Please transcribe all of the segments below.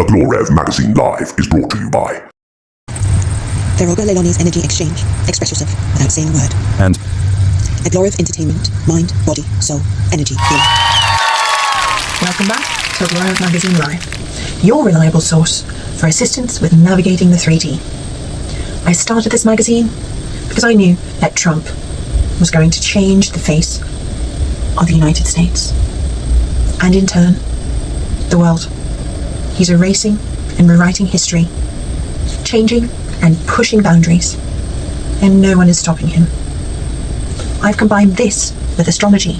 Aglorev Magazine Live is brought to you by Veroga Leilani's Energy Exchange. Express yourself without saying a word. And Aglorev Entertainment. Mind, body, soul, energy, healing. Welcome back to Aglorev Magazine Live, your reliable source for assistance with navigating the 3D. I started this magazine because I knew that Trump was going to change the face of the United States, and in turn, the world. He's erasing and rewriting history, changing and pushing boundaries, and no one is stopping him. I've combined this with astrology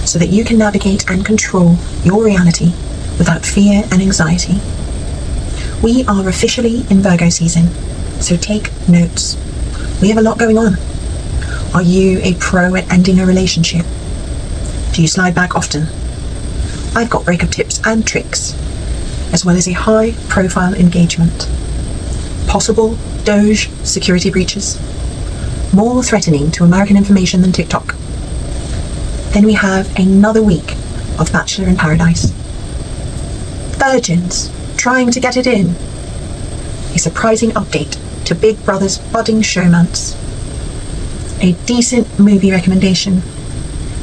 so that you can navigate and control your reality without fear and anxiety. We are officially in Virgo season, so take notes. We have a lot going on. Are you a pro at ending a relationship? Do you slide back often? I've got breakup tips and tricks, as well as a high-profile engagement. Possible DOGE security breaches, more threatening to American information than TikTok. Then we have another week of Bachelor in Paradise. Virgins trying to get it in. A surprising update to Big Brother's budding showmance. A decent movie recommendation,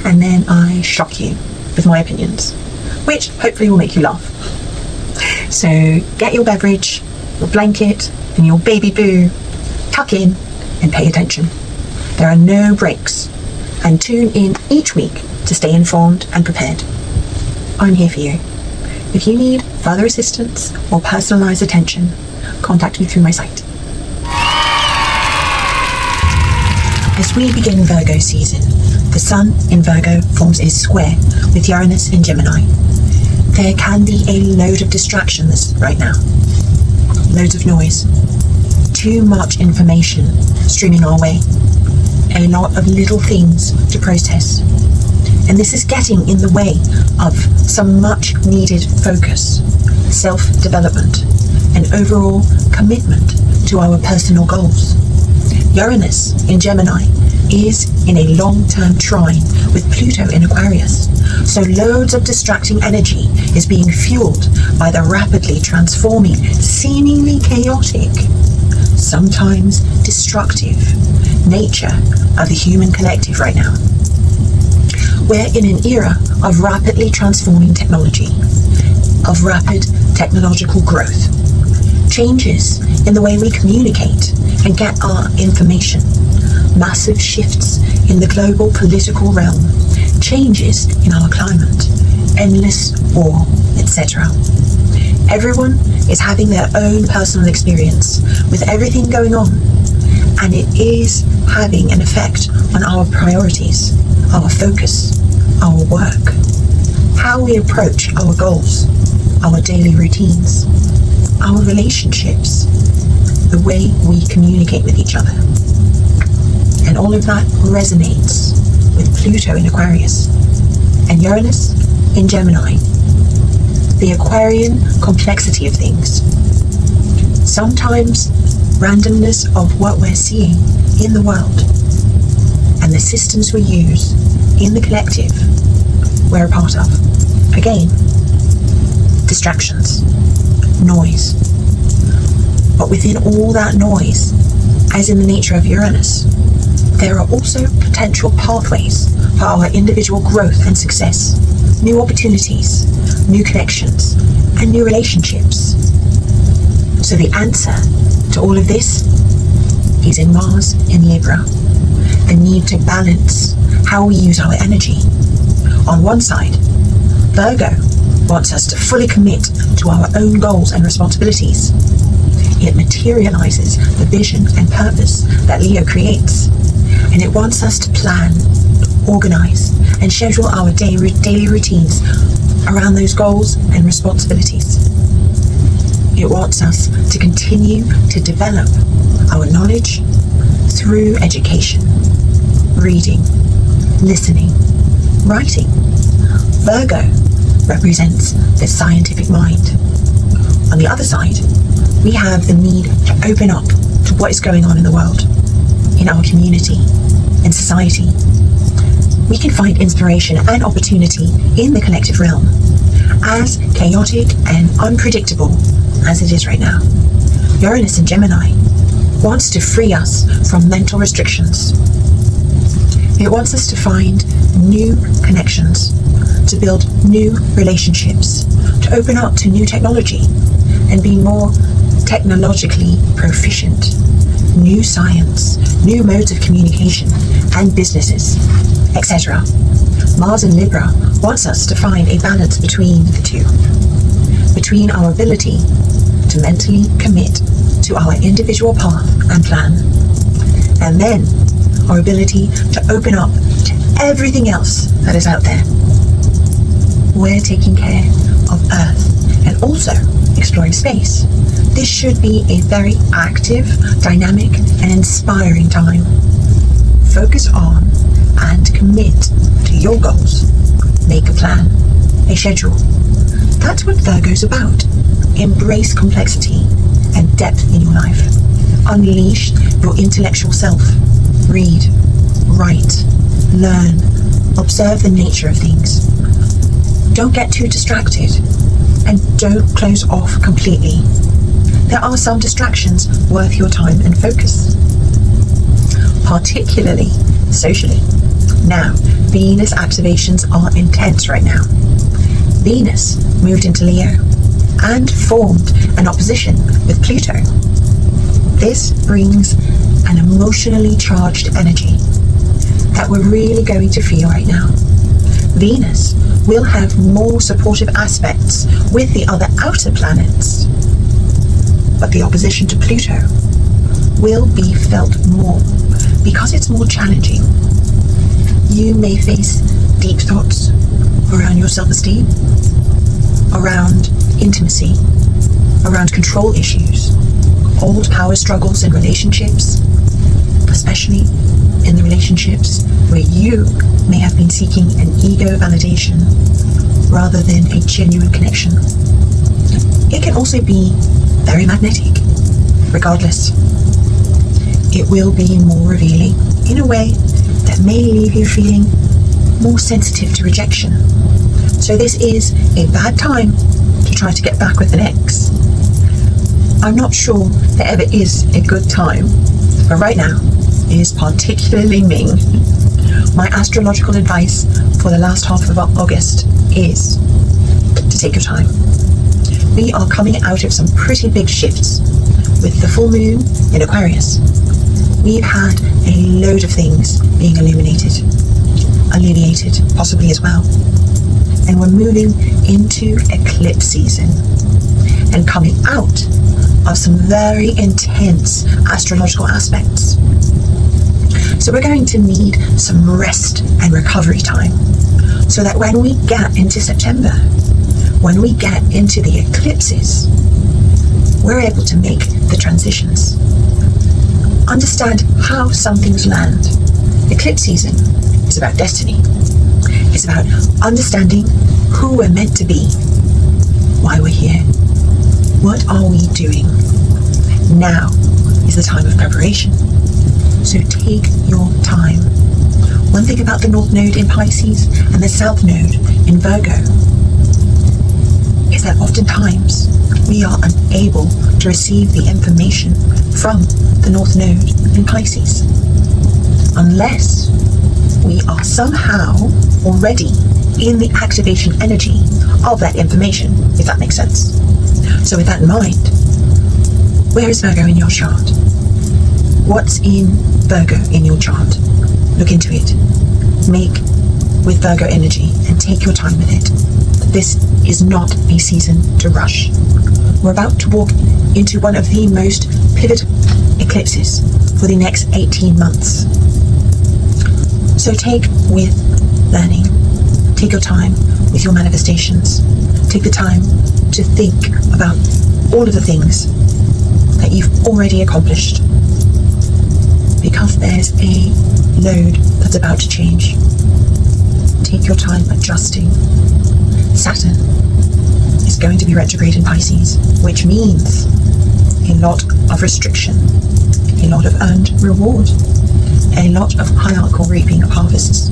and then I shock you with my opinions, which hopefully will make you laugh. So get your beverage, your blanket, and your baby boo, tuck in and pay attention. There are no breaks, and tune in each week to stay informed and prepared. I'm here for you. If you need further assistance or personalised attention, contact me through my site. As we begin Virgo season, the Sun in Virgo forms a square with Uranus in Gemini. There can be a load of distractions right now. Loads of noise. Too much information streaming our way. A lot of little things to process. And this is getting in the way of some much needed focus, self-development, and overall commitment to our personal goals. Uranus in Gemini is in a long-term trine with Pluto in Aquarius, so loads of distracting energy is being fueled by the rapidly transforming, seemingly chaotic, sometimes destructive nature of the human collective right now. We're in an era of rapidly transforming technology, of rapid technological growth, changes in the way we communicate and get our information, massive shifts in the global political realm, changes in our climate, endless war, etc. Everyone is having their own personal experience with everything going on, and it is having an effect on our priorities, our focus, our work, how we approach our goals, our daily routines, our relationships, the way we communicate with each other. And all of that resonates with Pluto in Aquarius and Uranus in Gemini. The Aquarian complexity of things. Sometimes randomness of what we're seeing in the world and the systems we use in the collective we're a part of. Again, distractions, noise. But within all that noise, as in the nature of Uranus, there are also potential pathways for our individual growth and success, new opportunities, new connections, and new relationships. So the answer to all of this is in Mars in Libra, the need to balance how we use our energy. On one side, Virgo wants us to fully commit to our own goals and responsibilities. It materializes the vision and purpose that Leo creates, and it wants us to plan, organize, and schedule our daily routines around those goals and responsibilities. It wants us to continue to develop our knowledge through education, reading, listening, writing. Virgo represents the scientific mind. On the other side, we have the need to open up to what is going on in the world, in our community, in society. We can find inspiration and opportunity in the collective realm, as chaotic and unpredictable as it is right now. Uranus in Gemini wants to free us from mental restrictions. It wants us to find new connections, to build new relationships, to open up to new technology and be more technologically proficient, new science, new modes of communication and businesses, etc. Mars in Libra wants us to find a balance between the two, between our ability to mentally commit to our individual path and plan, and then our ability to open up to everything else that is out there. We're taking care of Earth and also exploring space. This should be a very active, dynamic, and inspiring time. Focus on and commit to your goals. Make a plan, a schedule. That's what Virgo's about. Embrace complexity and depth in your life. Unleash your intellectual self. Read, write, learn, observe the nature of things. Don't get too distracted and don't close off completely. There are some distractions worth your time and focus, particularly socially. Now, Venus activations are intense right now. Venus moved into Leo and formed an opposition with Pluto. This brings an emotionally charged energy that we're really going to feel right now. Venus will have more supportive aspects with the other outer planets, but the opposition to Pluto will be felt more because it's more challenging. You may face deep thoughts around your self-esteem, around intimacy, around control issues, old power struggles in relationships, especially in the relationships where you may have been seeking an ego validation rather than a genuine connection. It can also be very magnetic. Regardless, it will be more revealing in a way that may leave you feeling more sensitive to rejection. So this is a bad time to try to get back with an ex. I'm not sure there ever is a good time, but right now is particularly Ming. My astrological advice for the last half of August is to take your time. We are coming out of some pretty big shifts with the full moon in Aquarius. We've had a load of things being illuminated, alleviated possibly as well. And we're moving into eclipse season and coming out of some very intense astrological aspects. So we're going to need some rest and recovery time so that when we get into September, when we get into the eclipses, we're able to make the transitions. Understand how some things land. Eclipse season is about destiny. It's about understanding who we're meant to be, why we're here, what are we doing. Now is the time of preparation. So take your time. One thing about the North Node in Pisces and the South Node in Virgo is that oftentimes we are unable to receive the information from the North Node in Pisces unless we are somehow already in the activation energy of that information, if that makes sense. So with that in mind, where is Virgo in your chart? What's in Virgo in your chart? Look into it. Make with Virgo energy and take your time with it. This is not a season to rush. We're about to walk into one of the most pivotal eclipses for the next 18 months. So take with learning. Take your time with your manifestations. Take the time to think about all of the things that you've already accomplished, because there's a load that's about to change. Take your time adjusting. Saturn is going to be retrograde in Pisces, which means a lot of restriction, a lot of earned reward, a lot of hierarchical reaping of harvests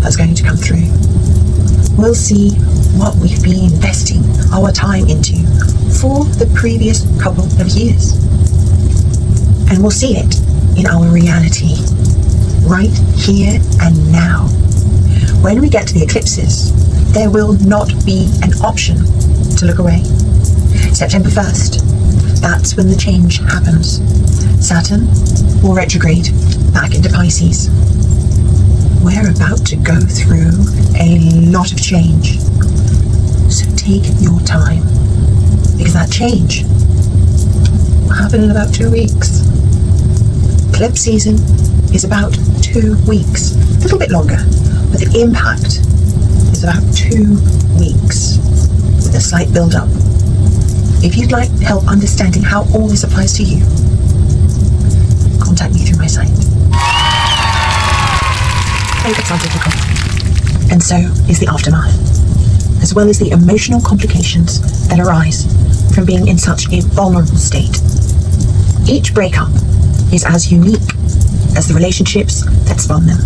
that's going to come through. We'll see what we've been investing our time into for the previous couple of years. And we'll see it in our reality, right here and now. When we get to the eclipses, there will not be an option to look away. September 1st, that's when the change happens. Saturn will retrograde back into Pisces. We're about to go through a lot of change. So take your time, because that change will happen in about 2 weeks. Eclipse season is about 2 weeks, a little bit longer, but the impact is about 2 weeks with a slight build-up. If you'd like help understanding how all this applies to you, contact me through my site. BreakUps are difficult, and so is the aftermath, as well as the emotional complications that arise from being in such a vulnerable state. Each breakup is as unique as the relationships that spun them.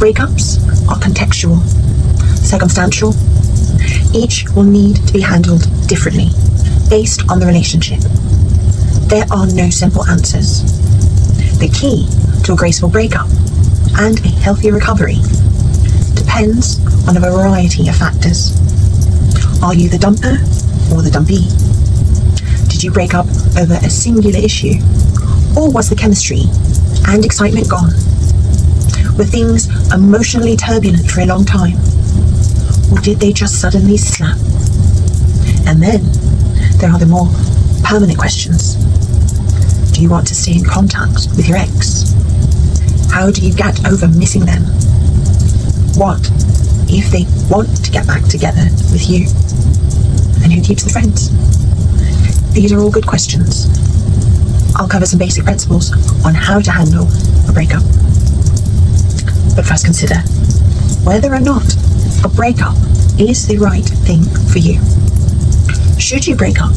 Breakups are contextual, circumstantial. Each will need to be handled differently, based on the relationship. There are no simple answers. The key to a graceful breakup and a healthy recovery depends on a variety of factors. Are you the dumper or the dumpee? Did you break up over a singular issue, or was the chemistry and excitement gone? Were things emotionally turbulent for a long time, or did they just suddenly snap? And then there are the more permanent questions. Do you want to stay in contact with your ex? How do you get over missing them? What if they want to get back together with you? And who keeps the friends? These are all good questions. I'll cover some basic principles on how to handle a breakup. But first consider whether or not a breakup is the right thing for you. Should you break up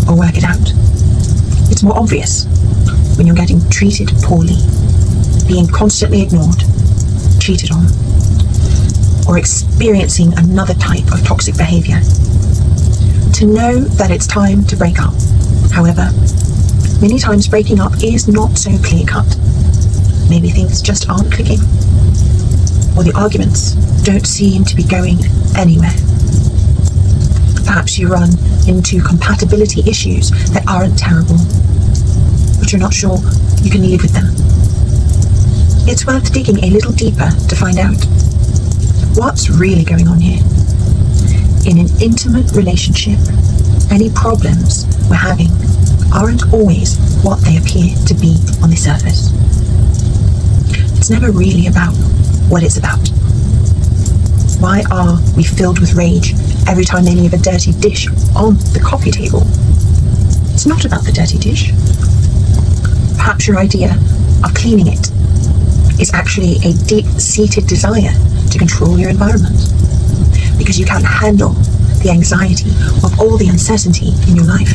or work it out? It's more obvious when you're getting treated poorly, being constantly ignored, cheated on, or experiencing another type of toxic behavior. To know that it's time to break up. However, many times breaking up is not so clear-cut. Maybe things just aren't clicking, or the arguments don't seem to be going anywhere. Perhaps you run into compatibility issues that aren't terrible, but you're not sure you can live with them. It's worth digging a little deeper to find out what's really going on here. In an intimate relationship, any problems we're having aren't always what they appear to be on the surface. It's never really about what it's about. Why are we filled with rage every time they leave a dirty dish on the coffee table? It's not about the dirty dish. Perhaps your idea of cleaning it is actually a deep-seated desire to control your environment, because you can't handle the anxiety of all the uncertainty in your life.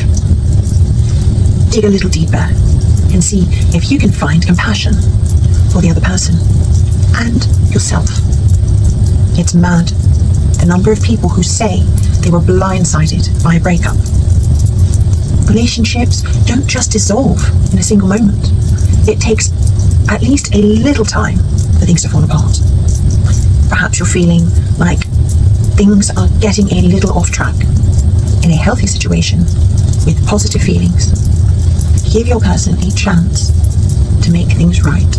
Dig a little deeper and see if you can find compassion for the other person and yourself. It's mad, the number of people who say they were blindsided by a breakup. Relationships don't just dissolve in a single moment. It takes at least a little time for things to fall apart. Perhaps you're feeling like things are getting a little off track. In a healthy situation with positive feelings, give your person a chance to make things right.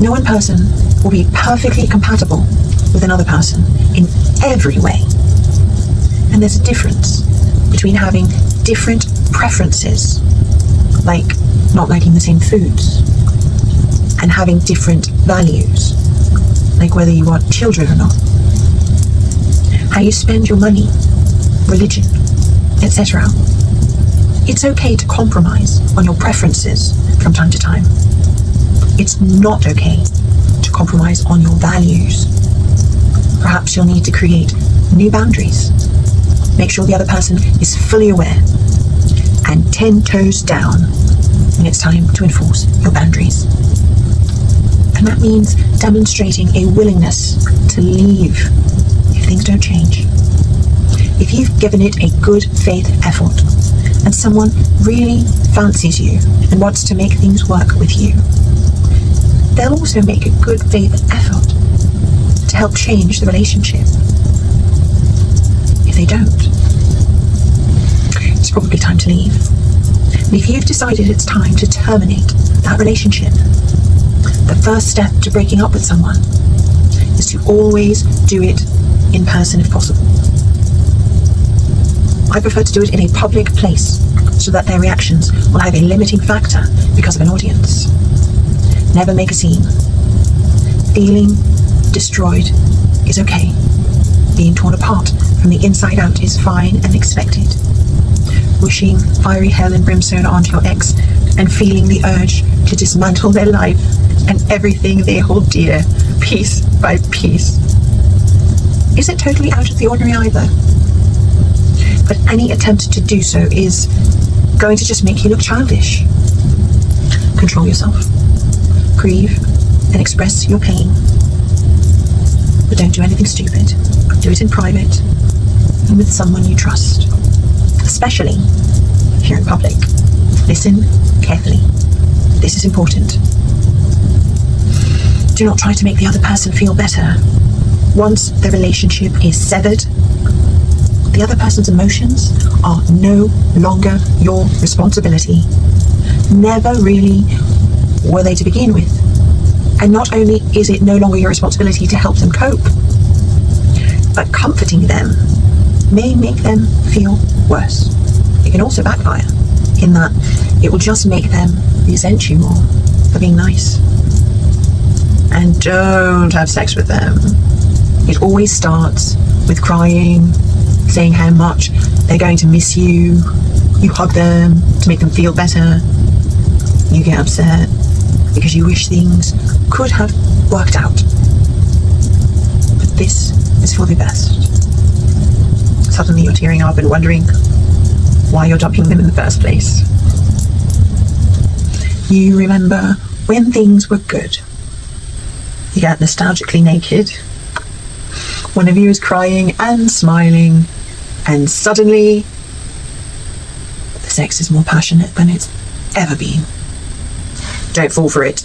No one person will be perfectly compatible with another person in every way. And there's a difference between having different preferences, like not liking the same foods, and having different values, like whether you want children or not, how you spend your money, religion, etc. It's okay to compromise on your preferences from time to time. It's not okay to compromise on your values. Perhaps you'll need to create new boundaries. Make sure the other person is fully aware and 10 toes down when it's time to enforce your boundaries. And that means demonstrating a willingness to leave if things don't change. If you've given it a good faith effort and someone really fancies you and wants to make things work with you, they'll also make a good faith effort to help change the relationship. If they don't, it's probably time to leave. And if you've decided it's time to terminate that relationship, the first step to breaking up with someone is to always do it in person if possible. I prefer to do it in a public place so that their reactions will have a limiting factor because of an audience. Never make a scene. Feeling destroyed is okay. Being torn apart from the inside out is fine and expected. Wishing fiery hell and brimstone onto your ex and feeling the urge to dismantle their life and everything they hold dear, piece by piece, isn't totally out of the ordinary either. But any attempt to do so is going to just make you look childish. Control yourself. Grieve and express your pain. But don't do anything stupid. Do it in private and with someone you trust. Especially if you're in public. Listen carefully. This is important. Do not try to make the other person feel better. Once the relationship is severed, the other person's emotions are no longer your responsibility. Never really were they to begin with. And not only is it no longer your responsibility to help them cope, but comforting them may make them feel worse. It can also backfire in that it will just make them resent you more for being nice. And don't have sex with them. It always starts with crying, saying how much they're going to miss you. You hug them to make them feel better. You get upset because you wish things could have worked out. But this is for the best. Suddenly you're tearing up and wondering why you're dumping them in the first place. You remember when things were good. You get nostalgically naked. One of you is crying and smiling, and suddenly the sex is more passionate than it's ever been. Don't fall for it.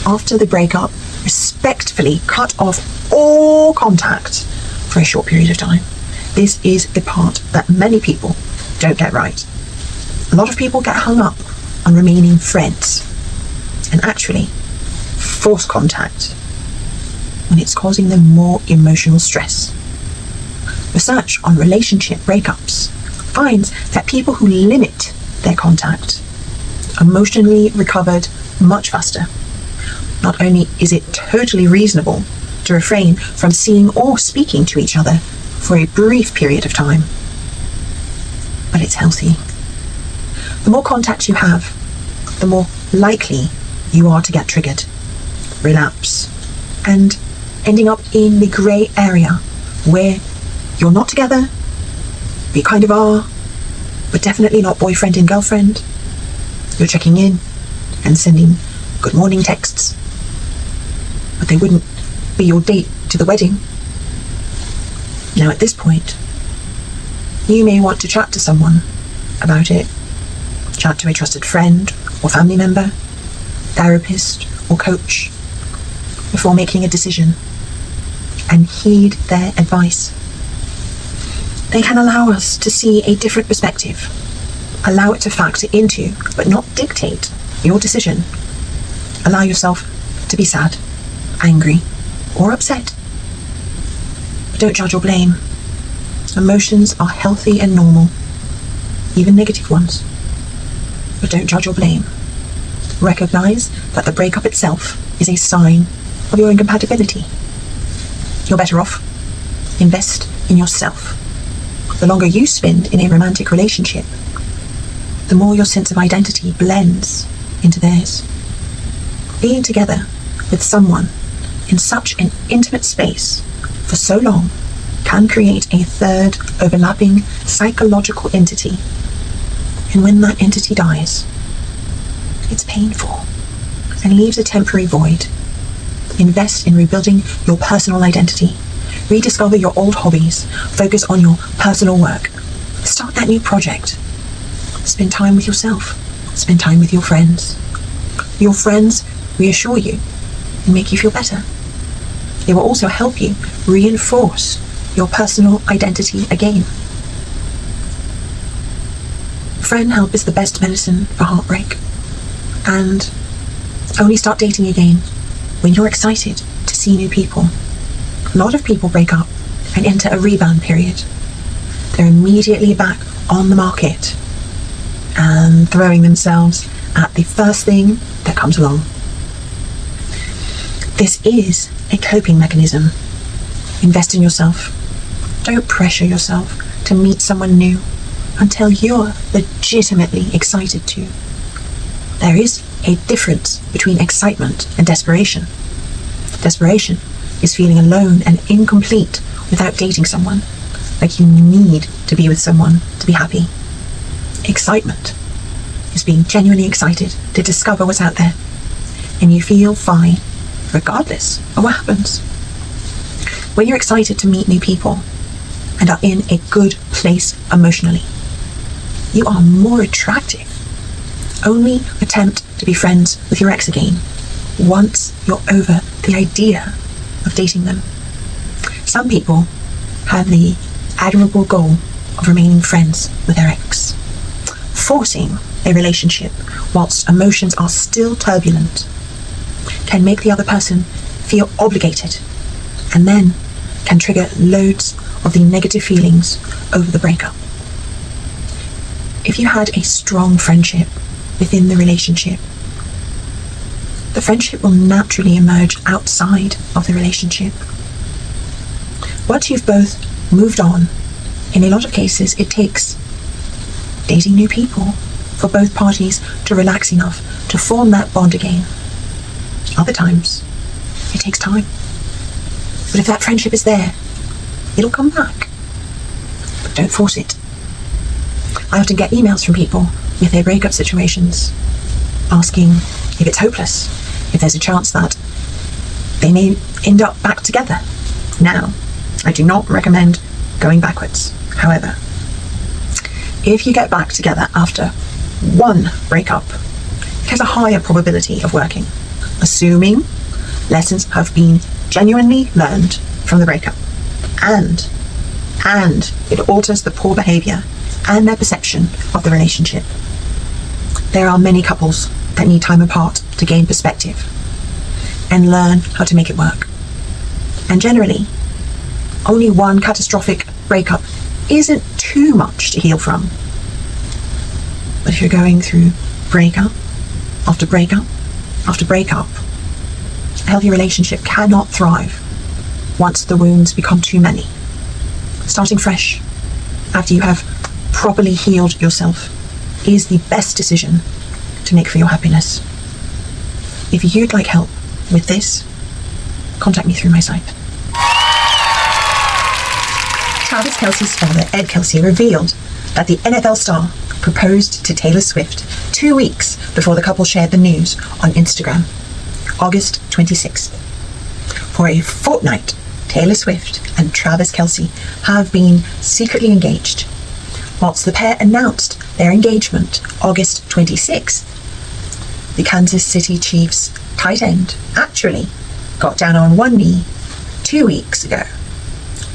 After the breakup, respectfully cut off all contact for a short period of time. This is the part that many people don't get right. A lot of people get hung up on remaining friends and actually force contact when it's causing them more emotional stress. Research on relationship breakups finds that people who limit their contact emotionally recovered much faster. Not only is it totally reasonable to refrain from seeing or speaking to each other for a brief period of time, but it's healthy. The more contact you have, the more likely you are to get triggered, relapse, and ending up in the grey area where you're not together, but you kind of are, but definitely not boyfriend and girlfriend. You're checking in and sending good morning texts, but they wouldn't be your date to the wedding. Now at this point, you may want to chat to someone about it. Chat to a trusted friend or family member, therapist or coach, before making a decision, and heed their advice. They can allow us to see a different perspective, allow it to factor into, but not dictate, your decision. Allow yourself to be sad, angry, or upset. But don't judge or blame. Emotions are healthy and normal, even negative ones. But don't judge or blame. Recognize that the breakup itself is a sign of your incompatibility. You're better off. Invest in yourself. The longer you spend in a romantic relationship, the more your sense of identity blends into theirs. Being together with someone in such an intimate space for so long can create a third overlapping psychological entity. And when that entity dies, it's painful and leaves a temporary void. Invest in rebuilding your personal identity. Rediscover your old hobbies. Focus on your personal work. Start that new project. Spend time with yourself. Spend time with your friends. Your friends reassure you and make you feel better. They will also help you reinforce your personal identity again. Friend help is the best medicine for heartbreak. And only start dating again when you're excited to see new people. A lot of people break up and enter a rebound period. They're immediately back on the market and throwing themselves at the first thing that comes along. This is a coping mechanism. Invest in yourself. Don't pressure yourself to meet someone new until you're legitimately excited to. There is a difference between excitement and desperation. Desperation is feeling alone and incomplete without dating someone, like you need to be with someone to be happy. Excitement is being genuinely excited to discover what's out there, and you feel fine regardless of what happens. When you're excited to meet new people and are in a good place emotionally, you are more attractive. Only attempt to be friends with your ex again once you're over the idea of dating them. Some people have the admirable goal of remaining friends with their ex. Forcing a relationship whilst emotions are still turbulent can make the other person feel obligated, and then can trigger loads of the negative feelings over the breakup. If you had a strong friendship within the relationship, the friendship will naturally emerge outside of the relationship. Once you've both moved on, in a lot of cases it takes dating new people for both parties to relax enough to form that bond again. Other times, it takes time. But if that friendship is there, it'll come back. But don't force it. I often get emails from people with their breakup situations asking if it's hopeless, if there's a chance that they may end up back together. Now, I do not recommend going backwards. However, if you get back together after one breakup, it has a higher probability of working, assuming lessons have been genuinely learned from the breakup, and it alters the poor behaviour and their perception of the relationship. There are many couples that need time apart to gain perspective and learn how to make it work. And generally, only one catastrophic breakup isn't too much to heal from. But if you're going through breakup after breakup after breakup, a healthy relationship cannot thrive once the wounds become too many. Starting fresh after you have properly healed yourself is the best decision to make for your happiness. If you'd like help with this, contact me through my site. Travis Kelce's father, Ed Kelce, revealed that the NFL star proposed to Taylor Swift 2 weeks before the couple shared the news on Instagram, August 26th. For a fortnight, Taylor Swift and Travis Kelce have been secretly engaged. Whilst the pair announced their engagement August 26th, the Kansas City Chiefs tight end actually got down on one knee 2 weeks ago,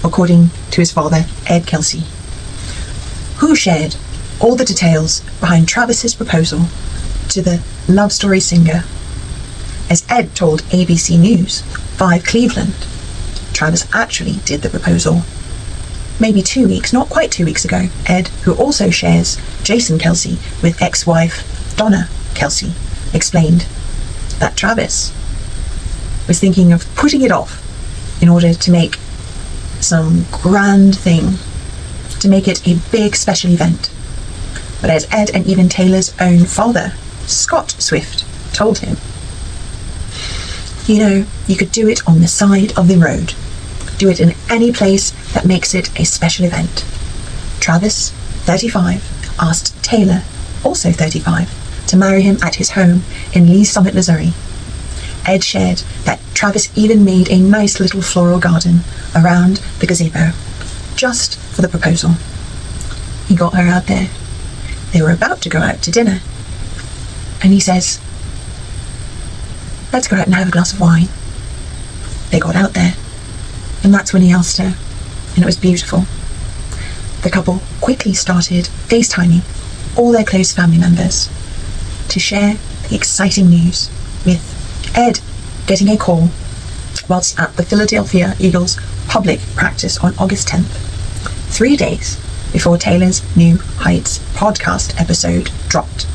according to his father, Ed Kelce, who shared all the details behind Travis's proposal to the Love Story singer. As Ed told ABC News 5 Cleveland, Travis actually did the proposal maybe 2 weeks, not quite 2 weeks ago. Ed, who also shares Jason Kelce with ex-wife Donna Kelce, explained that Travis was thinking of putting it off in order to make some grand thing, to make it a big special event. But as Ed and even Taylor's own father, Scott Swift, told him, you know, you could do it on the side of the road. Do it in any place that makes it a special event. Travis, 35, asked Taylor, also 35, to marry him at his home in Lee Summit, Missouri. Ed shared that Travis even made a nice little floral garden around the gazebo just for the proposal. He got her out there. They were about to go out to dinner. And he says, let's go out and have a glass of wine. They got out there. And that's when he asked her. And it was beautiful. The couple quickly started FaceTiming all their close family members to share the exciting news, with Ed getting a call whilst at the Philadelphia Eagles public practice on August 10th, 3 days before Taylor's New Heights podcast episode dropped.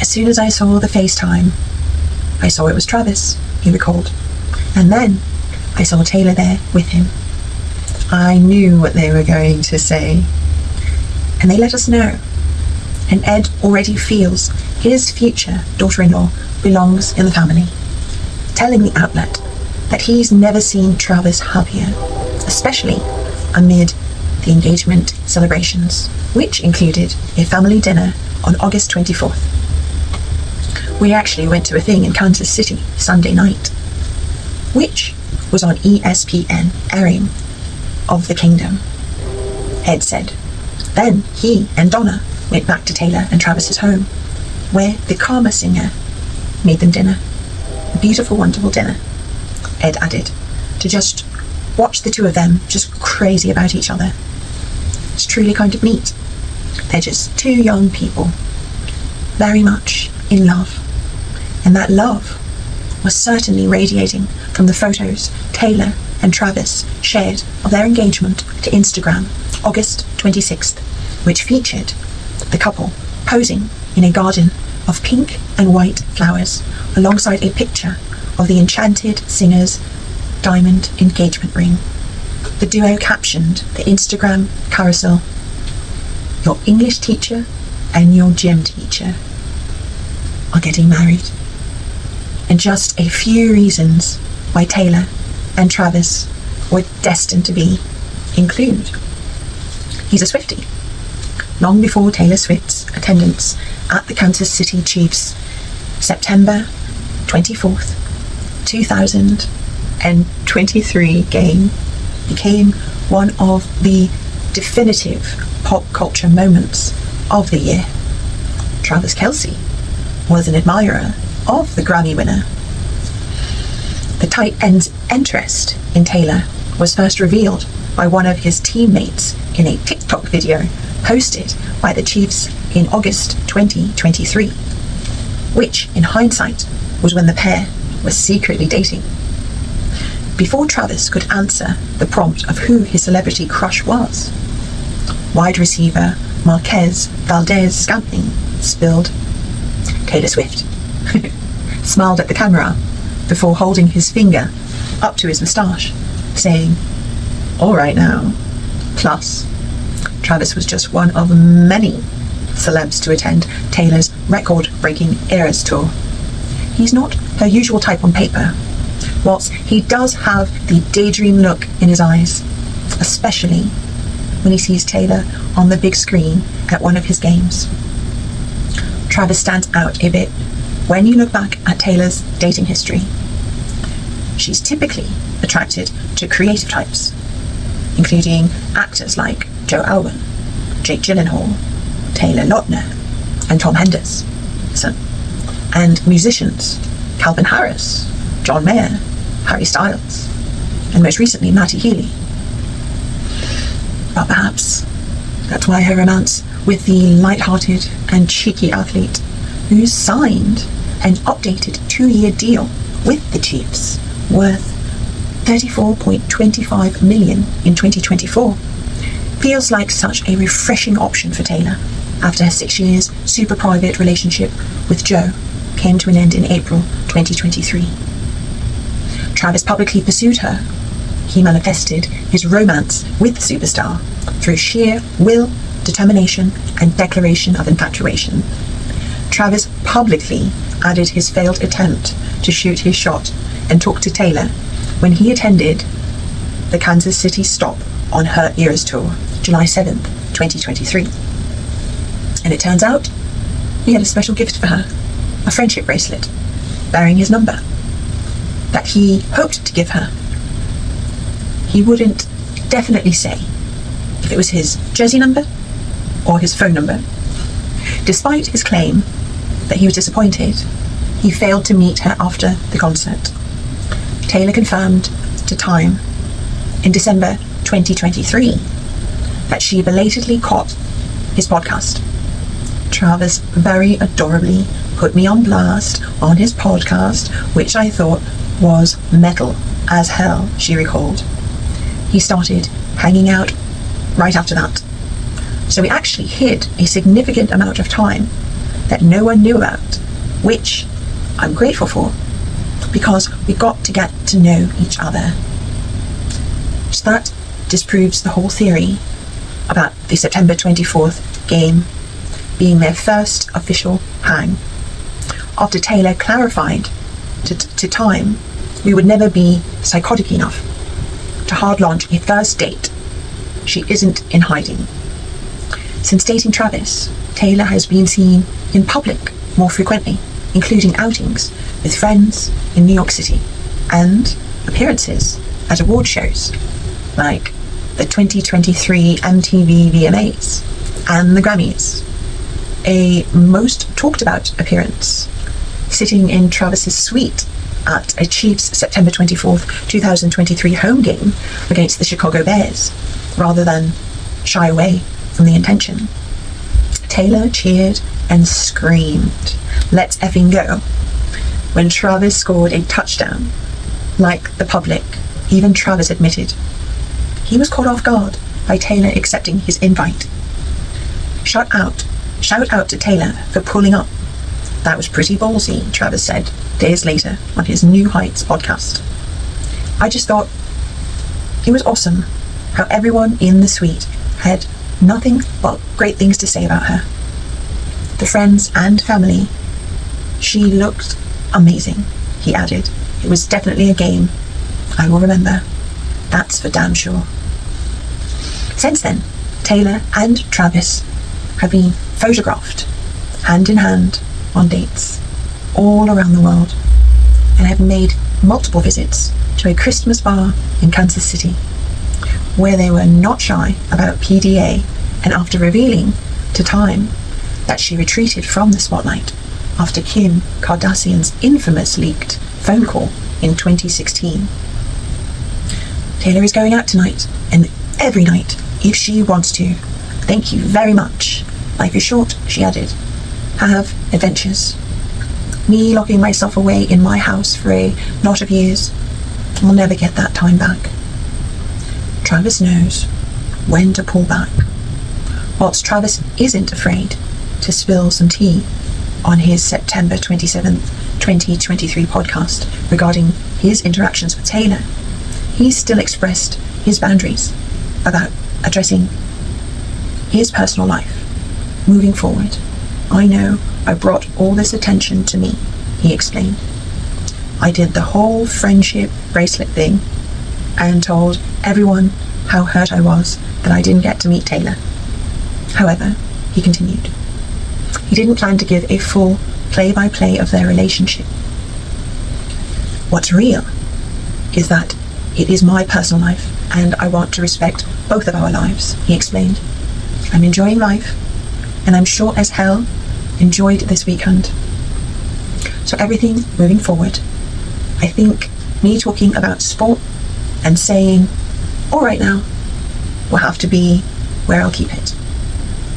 As soon as I saw the FaceTime, I saw it was Travis, he recalled. And then I saw Taylor there with him. I knew what they were going to say. And they let us know. And Ed already feels his future daughter-in-law belongs in the family, telling the outlet that he's never seen Travis happier, especially amid the engagement celebrations, which included a family dinner on August 24th. We actually went to a thing in Kansas City Sunday night, which was on ESPN airing of the Kingdom, Ed said. Then he and Donna went back to Taylor and Travis's home, where the Karma singer made them dinner. A beautiful, wonderful dinner, Ed added, to just watch the two of them just crazy about each other. It's truly kind of neat. They're just two young people, very much in love. And that love was certainly radiating from the photos Taylor and Travis shared of their engagement to Instagram, August 26th, which featured the couple posing in a garden of pink and white flowers alongside a picture of the enchanted singer's diamond engagement ring. The duo captioned the Instagram carousel, "Your English teacher and your gym teacher are getting married." And just a few reasons why Taylor and Travis were destined to be include. He's a Swiftie. Long before Taylor Swift's attendance at the Kansas City Chiefs September 24th, 2023 game became one of the definitive pop culture moments of the year, Travis Kelce was an admirer of the Grammy winner. The tight end's interest in Taylor was first revealed by one of his teammates in a TikTok video posted by the Chiefs in August 2023, which, in hindsight, was when the pair was secretly dating. Before Travis could answer the prompt of who his celebrity crush was, wide receiver Marquez Valdez-Scantling spilled Taylor Swift, smiled at the camera before holding his finger up to his moustache, saying, "All right now." Plus, Travis was just one of many celebs to attend Taylor's record-breaking Eras tour. He's not her usual type on paper, whilst he does have the daydream look in his eyes, especially when he sees Taylor on the big screen at one of his games. Travis stands out a bit when you look back at Taylor's dating history. She's typically attracted to creative types, including actors like Joe Alwyn, Jake Gyllenhaal, Taylor Lautner, and Tom Henderson, and musicians Calvin Harris, John Mayer, Harry Styles, and most recently Matty Healy. But perhaps that's why her romance with the light-hearted and cheeky athlete, who signed an updated 2-year deal with the Chiefs worth $34.25 million in 2024, feels like such a refreshing option for Taylor after her 6 years super private relationship with Joe came to an end in April 2023. Travis publicly pursued her. He manifested his romance with the superstar through sheer will, determination, and declaration of infatuation. Travis publicly added his failed attempt to shoot his shot and talk to Taylor when he attended the Kansas City stop on her Eras tour, July 7th, 2023. And it turns out he had a special gift for her, a friendship bracelet bearing his number that he hoped to give her he wouldn't definitely say if it was his jersey number or his phone number. Despite his claim that he was disappointed, he failed to meet her after the concert. Taylor confirmed to Time in December 2023 that she belatedly caught his podcast. Travis very adorably put me on blast on his podcast, which I thought was metal as hell, she recalled. He started hanging out right after that. So we actually hid a significant amount of time that no one knew about, which I'm grateful for, because we got to get to know each other. So that disproves the whole theory about the September 24th game being their first official hang. After Taylor clarified to Time we would never be psychotic enough to hard launch a first date, she isn't in hiding. Since dating Travis, Taylor has been seen in public more frequently, including outings with friends in New York City and appearances at award shows like the 2023 MTV VMAs and the Grammys. A most talked about appearance sitting in Travis's suite at a Chiefs September 24th, 2023 home game against the Chicago Bears, rather than shy away from the intention. Taylor cheered and screamed, "Let's effing go," when Travis scored a touchdown. Like the public, even Travis admitted he was caught off guard by Taylor accepting his invite. Shout out to Taylor for pulling up. That was pretty ballsy, Travis said days later on his New Heights podcast. I just thought it was awesome how everyone in the suite had nothing but great things to say about her. The friends and family. She looked amazing, he added. It was definitely a game I will remember. That's for damn sure. Since then, Taylor and Travis have been photographed hand in hand on dates all around the world and have made multiple visits to a Christmas bar in Kansas City, where they were not shy about PDA, and after revealing to Time that she retreated from the spotlight after Kim Kardashian's infamous leaked phone call in 2016. Taylor is going out tonight and every night if she wants to. Thank you very much. Life is short, she added. Have adventures. Me locking myself away in my house for a lot of years. I'll never get that time back. Travis knows when to pull back. Whilst Travis isn't afraid to spill some tea on his September 27th, 2023 podcast regarding his interactions with Taylor, he's still expressed his boundaries about addressing his personal life. Moving forward, I know I brought all this attention to me, he explained. I did the whole friendship bracelet thing and told everyone how hurt I was that I didn't get to meet Taylor. However, he continued, he didn't plan to give a full play-by-play of their relationship. What's real is that it is my personal life and I want to respect both of our lives, he explained. I'm enjoying life and I'm sure as hell enjoyed this weekend. So everything moving forward, I think me talking about sport and saying, all right now, will have to be where I'll keep it.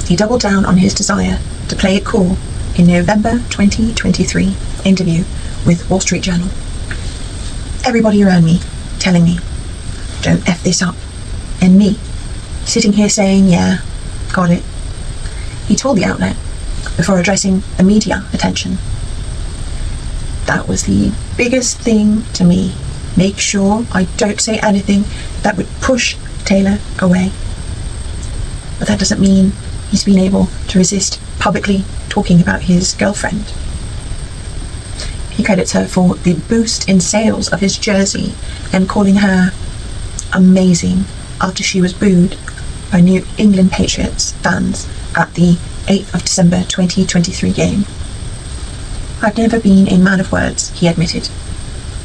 He doubled down on his desire to play it cool in November 2023 interview with Wall Street Journal. Everybody around me telling me, don't F this up, and me sitting here saying, yeah, got it. He told the outlet before addressing the media attention. That was the biggest thing to me. Make sure I don't say anything that would push Taylor away. But that doesn't mean he's been able to resist publicly talking about his girlfriend. He credits her for the boost in sales of his jersey and calling her amazing after she was booed by New England Patriots fans at the 8th of December 2023 game. I've never been a man of words, he admitted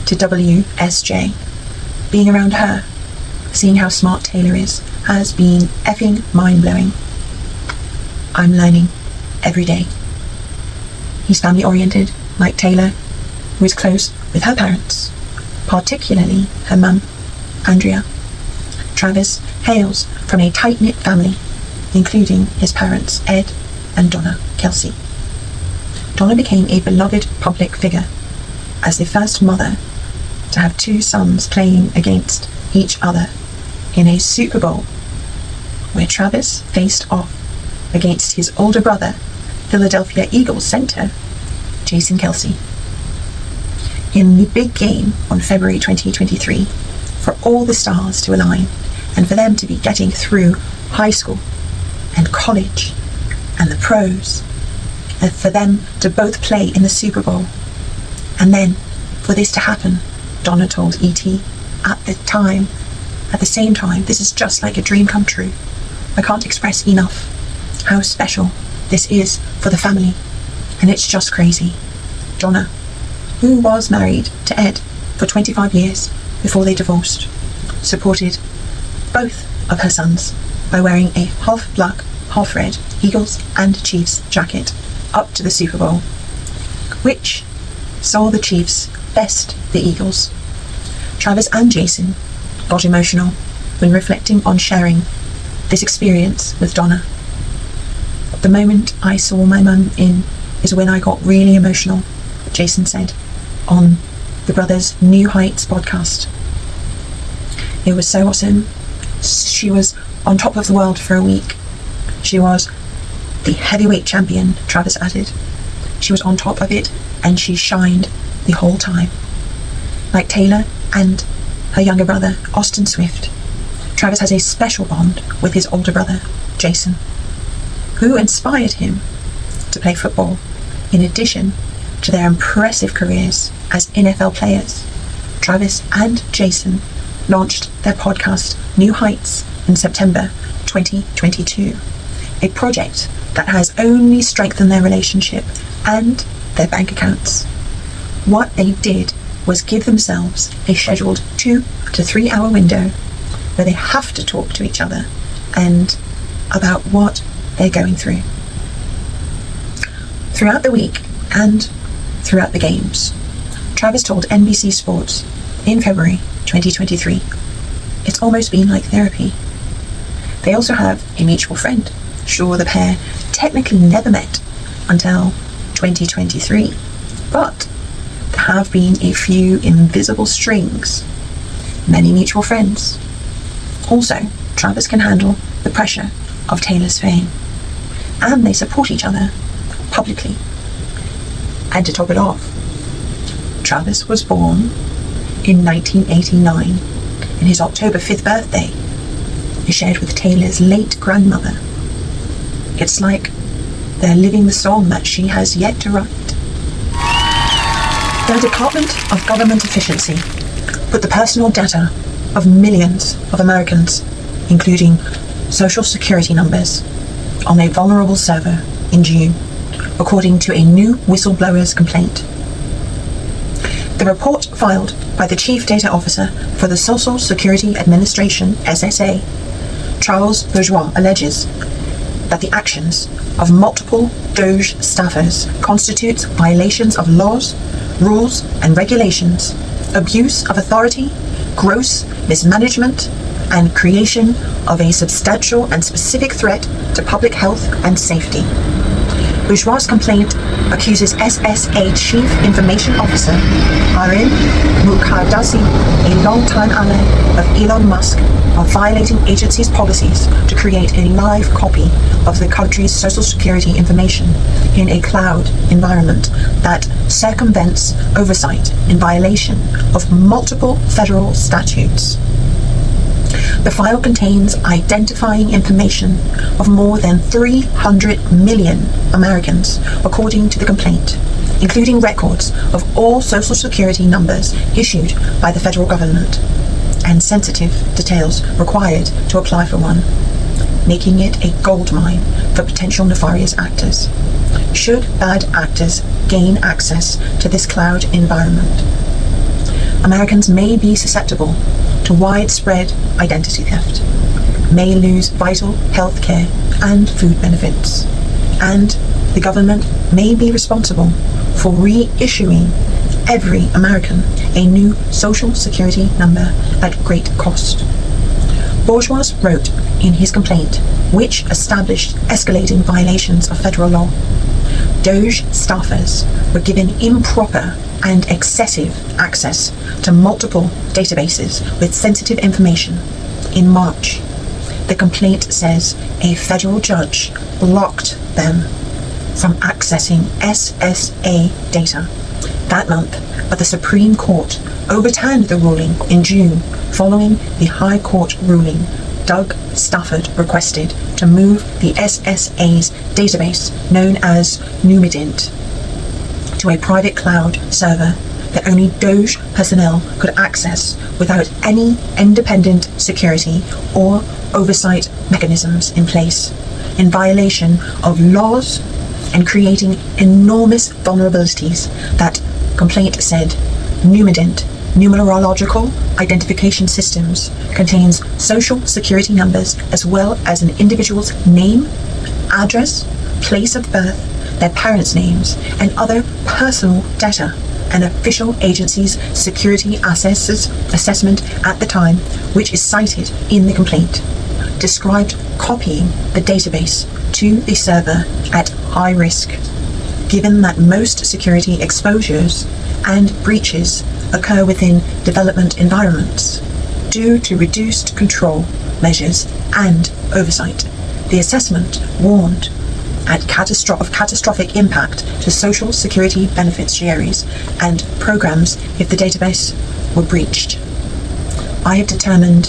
to WSJ. Being around her Seeing how smart Taylor is has been effing mind-blowing. I'm learning every day. He's family-oriented, like Taylor, who is close with her parents, particularly her mum, Andrea. Travis hails from a tight-knit family, including his parents, Ed and Donna Kelsey. Donna became a beloved public figure as the first mother to have two sons playing against each other in a Super Bowl, where Travis faced off against his older brother, Philadelphia Eagles center, Jason Kelsey. In the big game on February 2023, for all the stars to align and for them to be getting through high school and college and the pros, and for them to both play in the Super Bowl, and then for this to happen, Donna told E.T. at the same time, this is just like a dream come true. I can't express enough how special this is for the family, and it's just crazy. Donna, who was married to Ed for 25 years before they divorced, supported both of her sons by wearing a half black, half red Eagles and Chiefs jacket up to the Super Bowl, which saw the Chiefs best the Eagles. Travis and Jason got emotional when reflecting on sharing this experience with Donna. The moment I saw my mum in is when I got really emotional, Jason said on the Brothers New Heights podcast. It was so awesome. She was on top of the world for a week. She was the heavyweight champion, Travis added. She was on top of it and she shined the whole time. Like Taylor and her younger brother, Austin Swift, Travis has a special bond with his older brother, Jason, who inspired him to play football, in addition to their impressive careers as NFL players. Travis and Jason launched their podcast New Heights in September 2022, a project that has only strengthened their relationship and their bank accounts. What they did was give themselves a scheduled 2 to 3 hour window where they have to talk to each other and about what they're going through. Throughout the week and throughout the games, Travis told NBC Sports in February 2023, it's almost been like therapy. They also have a mutual friend. Sure, the pair technically never met until 2023, but there have been a few invisible strings, many mutual friends. Also, Travis can handle the pressure of Taylor's fame, and they support each other publicly. And to top it off, Travis was born in 1989, and his October 5th birthday is shared with Taylor's late grandmother. It's like they're living the song that she has yet to write. The Department of Government Efficiency put the personal data of millions of Americans, including social security numbers, on a vulnerable server in June, according to a new whistleblower's complaint. The report filed by the Chief Data Officer for the Social Security Administration, SSA, Charles Bourgeois, alleges that the actions of multiple DOGE staffers constitutes violations of laws, rules, and regulations, abuse of authority, gross mismanagement, and creation of a substantial and specific threat to public health and safety. Bourgeois' complaint accuses SSA Chief Information Officer Arun Mukherjee, a longtime ally of Elon Musk, of violating agency's policies to create a live copy of the country's social security information in a cloud environment that circumvents oversight in violation of multiple federal statutes. The file contains identifying information of more than 300 million Americans, according to the complaint, including records of all social security numbers issued by the federal government, and sensitive details required to apply for one, making it a goldmine for potential nefarious actors, should bad actors gain access to this cloud environment. Americans may be susceptible to widespread identity theft, may lose vital health care and food benefits, and the government may be responsible for reissuing every American a new social security number at great cost. Bourgeois wrote in his complaint, which established escalating violations of federal law. DOGE staffers were given improper and excessive access to multiple databases with sensitive information. In March, the complaint says a federal judge blocked them from accessing SSA data that month, but the Supreme Court overturned the ruling in June following the High Court ruling. Doug Stafford requested to move the SSA's database, known as Numidint, to a private cloud server that only DOGE personnel could access without any independent security or oversight mechanisms in place, in violation of laws and creating enormous vulnerabilities. That complaint said Numidint, numerological identification systems, contains social security numbers as well as an individual's name, address, place of birth, their parents' names, and other personal data. An official agency's security assessment at the time, which is cited in the complaint, described copying the database to the server at high risk, given that most security exposures and breaches occur within development environments due to reduced control measures and oversight. The assessment warned of catastrophic impact to social security beneficiaries and programs if the database were breached. I have determined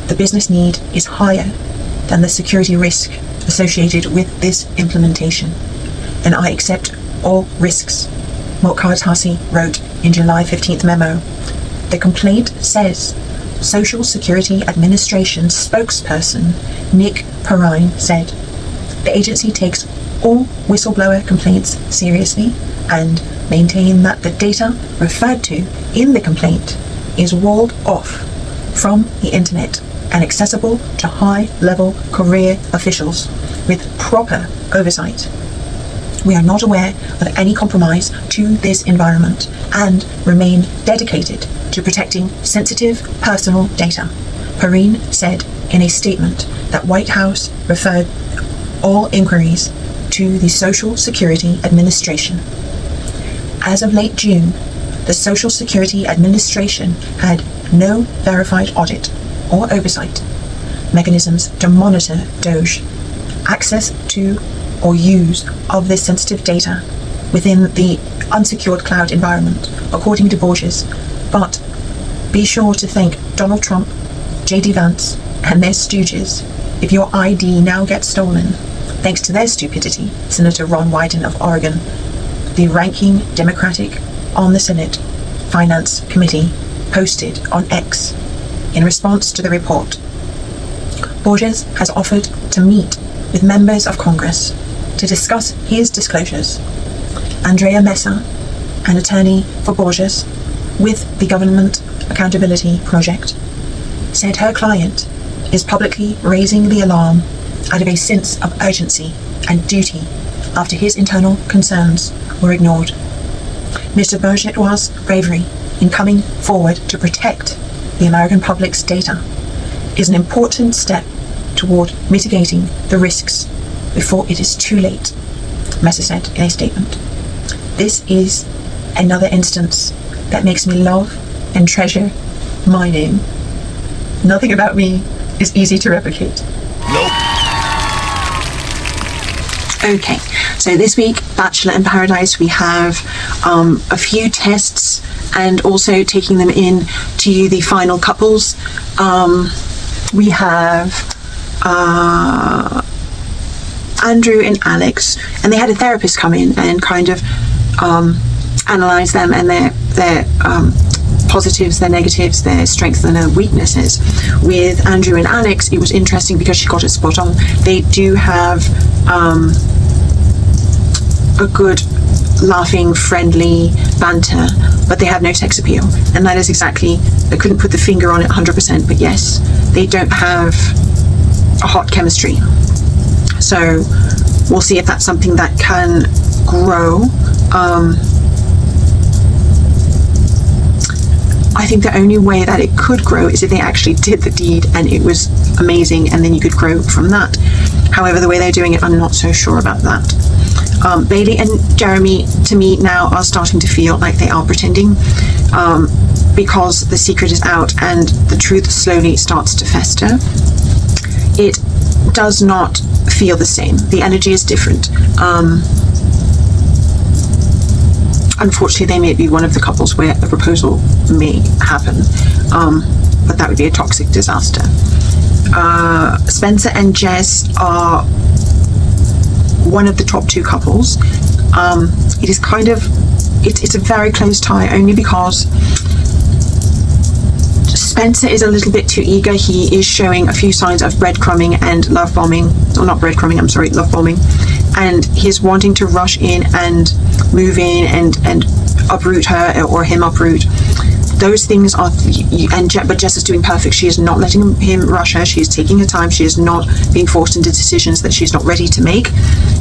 the business need is higher than the security risk associated with this implementation, and I accept all risks, Mokhtasi wrote in July 15th memo. The complaint says Social Security Administration spokesperson Nick Perrine said, the agency takes all whistleblower complaints seriously and maintain that the data referred to in the complaint is walled off from the internet and accessible to high-level career officials with proper oversight. We are not aware of any compromise to this environment and remain dedicated to protecting sensitive personal data, Perrine said in a statement that White House referred all inquiries to the Social Security Administration. As of late June, the Social Security Administration had no verified audit or oversight mechanisms to monitor DOGE access to or use of this sensitive data within the unsecured cloud environment, according to Bourgeois. But be sure to thank Donald Trump, J.D. Vance, and their stooges if your ID now gets stolen, thanks to their stupidity, Senator Ron Wyden of Oregon, the ranking Democratic on the Senate Finance Committee, posted on X in response to the report. Bourgeois has offered to meet with members of Congress to discuss his disclosures. Andrea Mesa, an attorney for Bourgeois with the Government Accountability Project, said her client is publicly raising the alarm out of a sense of urgency and duty after his internal concerns were ignored. Mr. Bourgeois' bravery in coming forward to protect the American public's data is an important step toward mitigating the risks before it is too late, Mesa said in a statement. This is another instance that makes me love and treasure my name. Nothing about me is easy to replicate. Okay, so this week, Bachelor in Paradise, we have a few tests and also taking them in to the final couples. We have Andrew and Alex, and they had a therapist come in and kind of analyze them and their positives, their negatives, their strengths and their weaknesses. With Andrew and Alex, it was interesting because she got it spot on. They do have a good laughing, friendly banter, but they have no sex appeal. And that is exactly, I couldn't put the finger on it 100%, but yes, they don't have a hot chemistry. So we'll see if that's something that can grow. I think the only way that it could grow is if they actually did the deed and it was amazing, and then you could grow from that. However, the way they're doing it, I'm not so sure about that. Bailey and Jeremy, to me now, are starting to feel like they are pretending, because the secret is out and the truth slowly starts to fester. It does not feel the same. The energy is different. Unfortunately, they may be one of the couples where a proposal may happen, but that would be a toxic disaster. Spencer and Jess are one of the top 2 couples. It is kind of, it's a very close tie, only because Spencer is a little bit too eager. He is showing a few signs of breadcrumbing and love bombing, or not breadcrumbing, I'm sorry, love bombing. And he's wanting to rush in and move in and uproot her, or him uproot. Those things are, but Jess is doing perfect. She is not letting him rush her. She is taking her time. She is not being forced into decisions that she's not ready to make.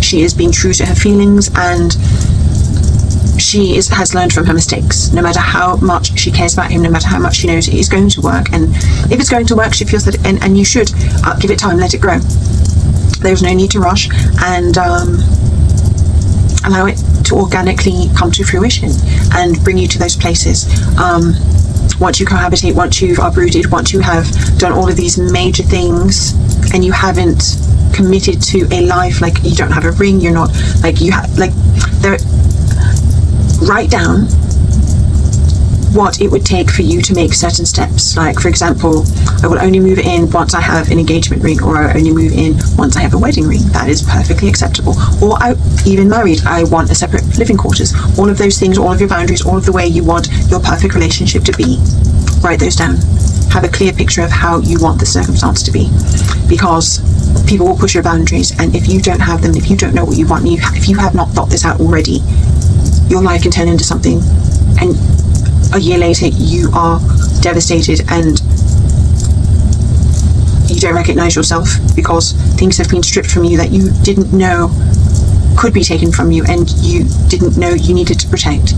She is being true to her feelings, and she has learned from her mistakes. No matter how much she cares about him, no matter how much she knows it is going to work, and if it's going to work, she feels that, and you should give it time, let it grow. There's no need to rush, and allow it to organically come to fruition and bring you to those places. Once you cohabitate, once you've uprooted, once you have done all of these major things, and you haven't committed to a life, like you don't have a ring, you're not, like you have, like, there, write down what it would take for you to make certain steps. Like, for example, I will only move in once I have an engagement ring, or I only move in once I have a wedding ring. That is perfectly acceptable. Or even married, I want a separate living quarters. All of those things, all of your boundaries, all of the way you want your perfect relationship to be. Write those down. Have a clear picture of how you want the circumstance to be. Because people will push your boundaries, and if you don't have them, if you don't know what you want, if you have not thought this out already, your life can turn into something, and a year later you are devastated and you don't recognize yourself because things have been stripped from you that you didn't know could be taken from you, and you didn't know you needed to protect.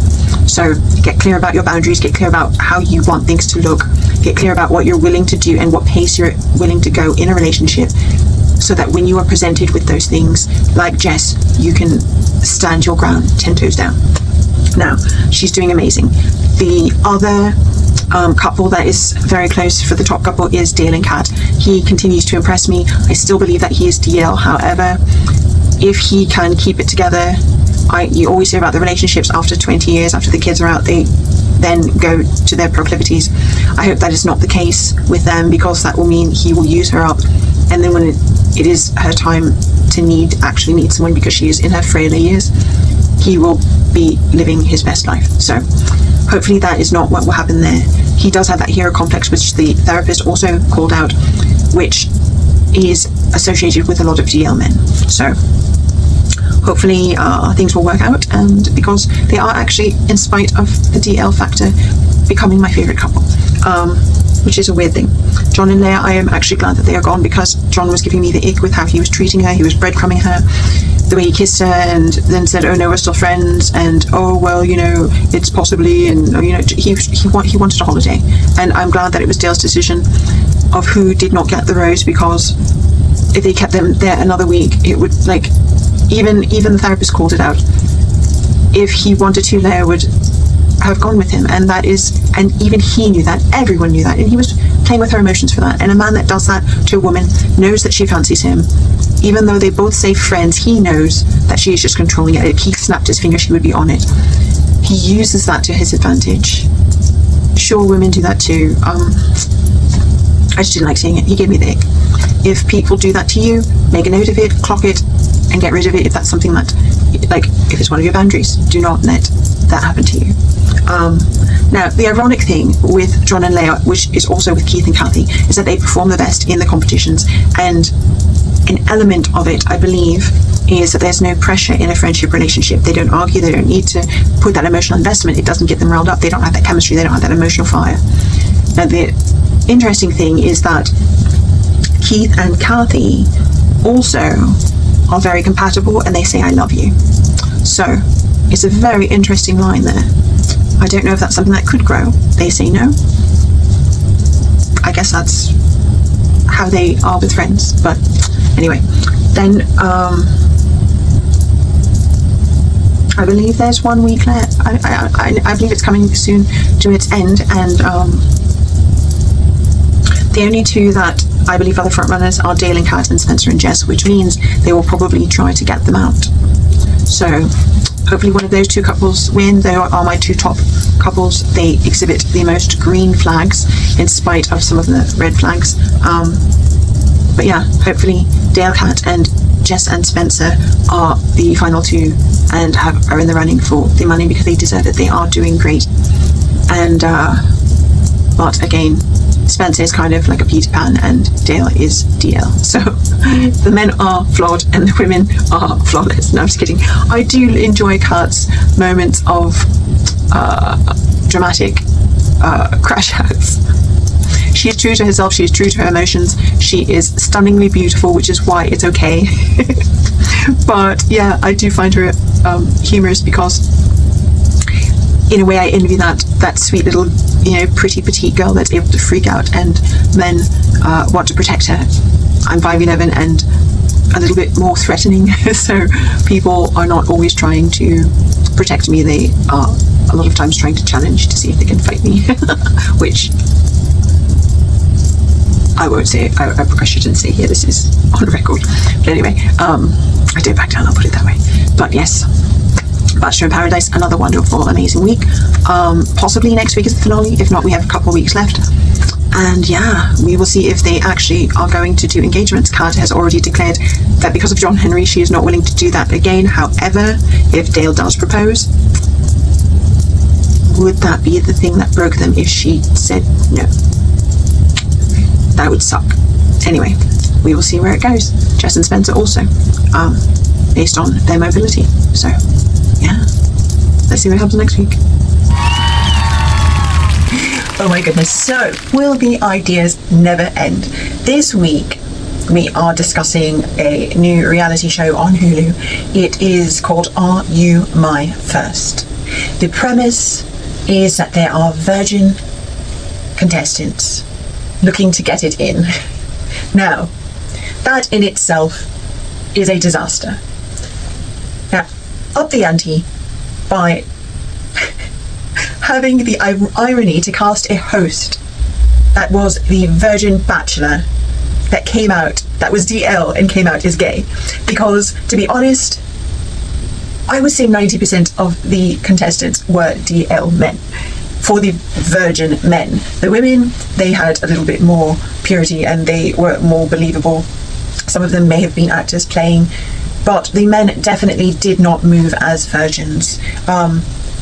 So get clear about your boundaries, get clear about how you want things to look, get clear about what you're willing to do and what pace you're willing to go in a relationship, so that when you are presented with those things, like Jess, you can stand your ground 10 toes down. Now, she's doing amazing. The other couple that is very close for the top couple is Dale and Kat. He continues to impress me. I still believe that he is DL. However, if he can keep it together, you always hear about the relationships after 20 years, after the kids are out, they then go to their proclivities. I hope that is not the case with them, because that will mean he will use her up, and then when it is her time to actually need someone, because she is in her frailer years, he will be living his best life. So hopefully that is not what will happen there. He does have that hero complex, which the therapist also called out, which is associated with a lot of DL men. So hopefully things will work out, and because they are actually, in spite of the DL factor, becoming my favorite couple, which is a weird thing. John and Leah, I am actually glad that they are gone, because John was giving me the ick with how he was treating her. He was breadcrumbing her, the way he kissed her, and then said, oh no, we're still friends, and oh well, you know, it's possibly, and you know, he wanted a holiday. And I'm glad that it was Dale's decision of who did not get the rose, because if they kept them there another week, it would, like, even the therapist called it out. If he wanted to, Leah would have gone with him, and that is, and even he knew that, everyone knew that, and he was playing with her emotions for that. And a man that does that to a woman knows that she fancies him. Even though they both say friends, he knows that she is just controlling it. If he snapped his finger, she would be on it. He uses that to his advantage. Sure, women do that too. I just didn't like seeing it. He gave me the ick. If people do that to you, make a note of it, clock it, and get rid of it if that's something that, like, if it's one of your boundaries. Do not let that happen to you. Now, the ironic thing with John and Leah, which is also with Keith and Kathy, is that they perform the best in the competitions, and an element of it, I believe, is that there's no pressure in a friendship relationship. They don't argue, they don't need to put that emotional investment. It doesn't get them riled up. They don't have that chemistry, they don't have that emotional fire. Now, the interesting thing is that Keith and Kathy also are very compatible, and they say I love you. So it's a very interesting line there. I don't know if that's something that could grow. They say no. I guess that's how they are with friends. But anyway, then I believe there's 1 week left. I believe it's coming soon to its end, and the only two that I believe are the front runners are Dale and Kat and Spencer and Jess, which means they will probably try to get them out. So hopefully one of those two couples win. They are my two top couples. They exhibit the most green flags in spite of some of the red flags. But yeah, hopefully Dale, Kat and Jess and Spencer are the final two and are in the running for the money, because they deserve it. They are doing great. And but again, Spencer is kind of like a Peter Pan and Dale is DL. So the men are flawed and the women are flawless. No, I'm just kidding. I do enjoy Kat's moments of dramatic crash outs. She is true to herself, she is true to her emotions, she is stunningly beautiful, which is why it's okay. But yeah, I do find her humorous, because in a way I envy that sweet little, pretty petite girl that's able to freak out and men want to protect her. I'm 5'11" and a little bit more threatening, so people are not always trying to protect me. They are a lot of times trying to challenge to see if they can fight me, which I won't say. I shouldn't say here. This is on record. But anyway, I don't back down, I'll put it that way. But yes, Bachelor in Paradise, another wonderful, amazing week. Possibly next week is the finale. If not, we have a couple of weeks left. And yeah, we will see if they actually are going to do engagements. Kat has already declared that because of John Henry, she is not willing to do that again. However, if Dale does propose, would that be the thing that broke them if she said no? That would suck. Anyway, we will see where it goes. Jess and Spencer also, based on their mobility. So yeah, let's see what happens next week. Oh my goodness, so will the ideas never end? This week we are discussing a new reality show on Hulu. It is called Are You My First? The premise is that there are virgin contestants looking to get it in. Now, that in itself is a disaster. Now, up the ante by having the irony to cast a host that was the Virgin Bachelor that came out, that was DL and came out as gay. Because, to be honest, I would say 90% of the contestants were DL men. For the virgin men. The women, they had a little bit more purity and they were more believable. Some of them may have been actors playing, but the men definitely did not move as virgins.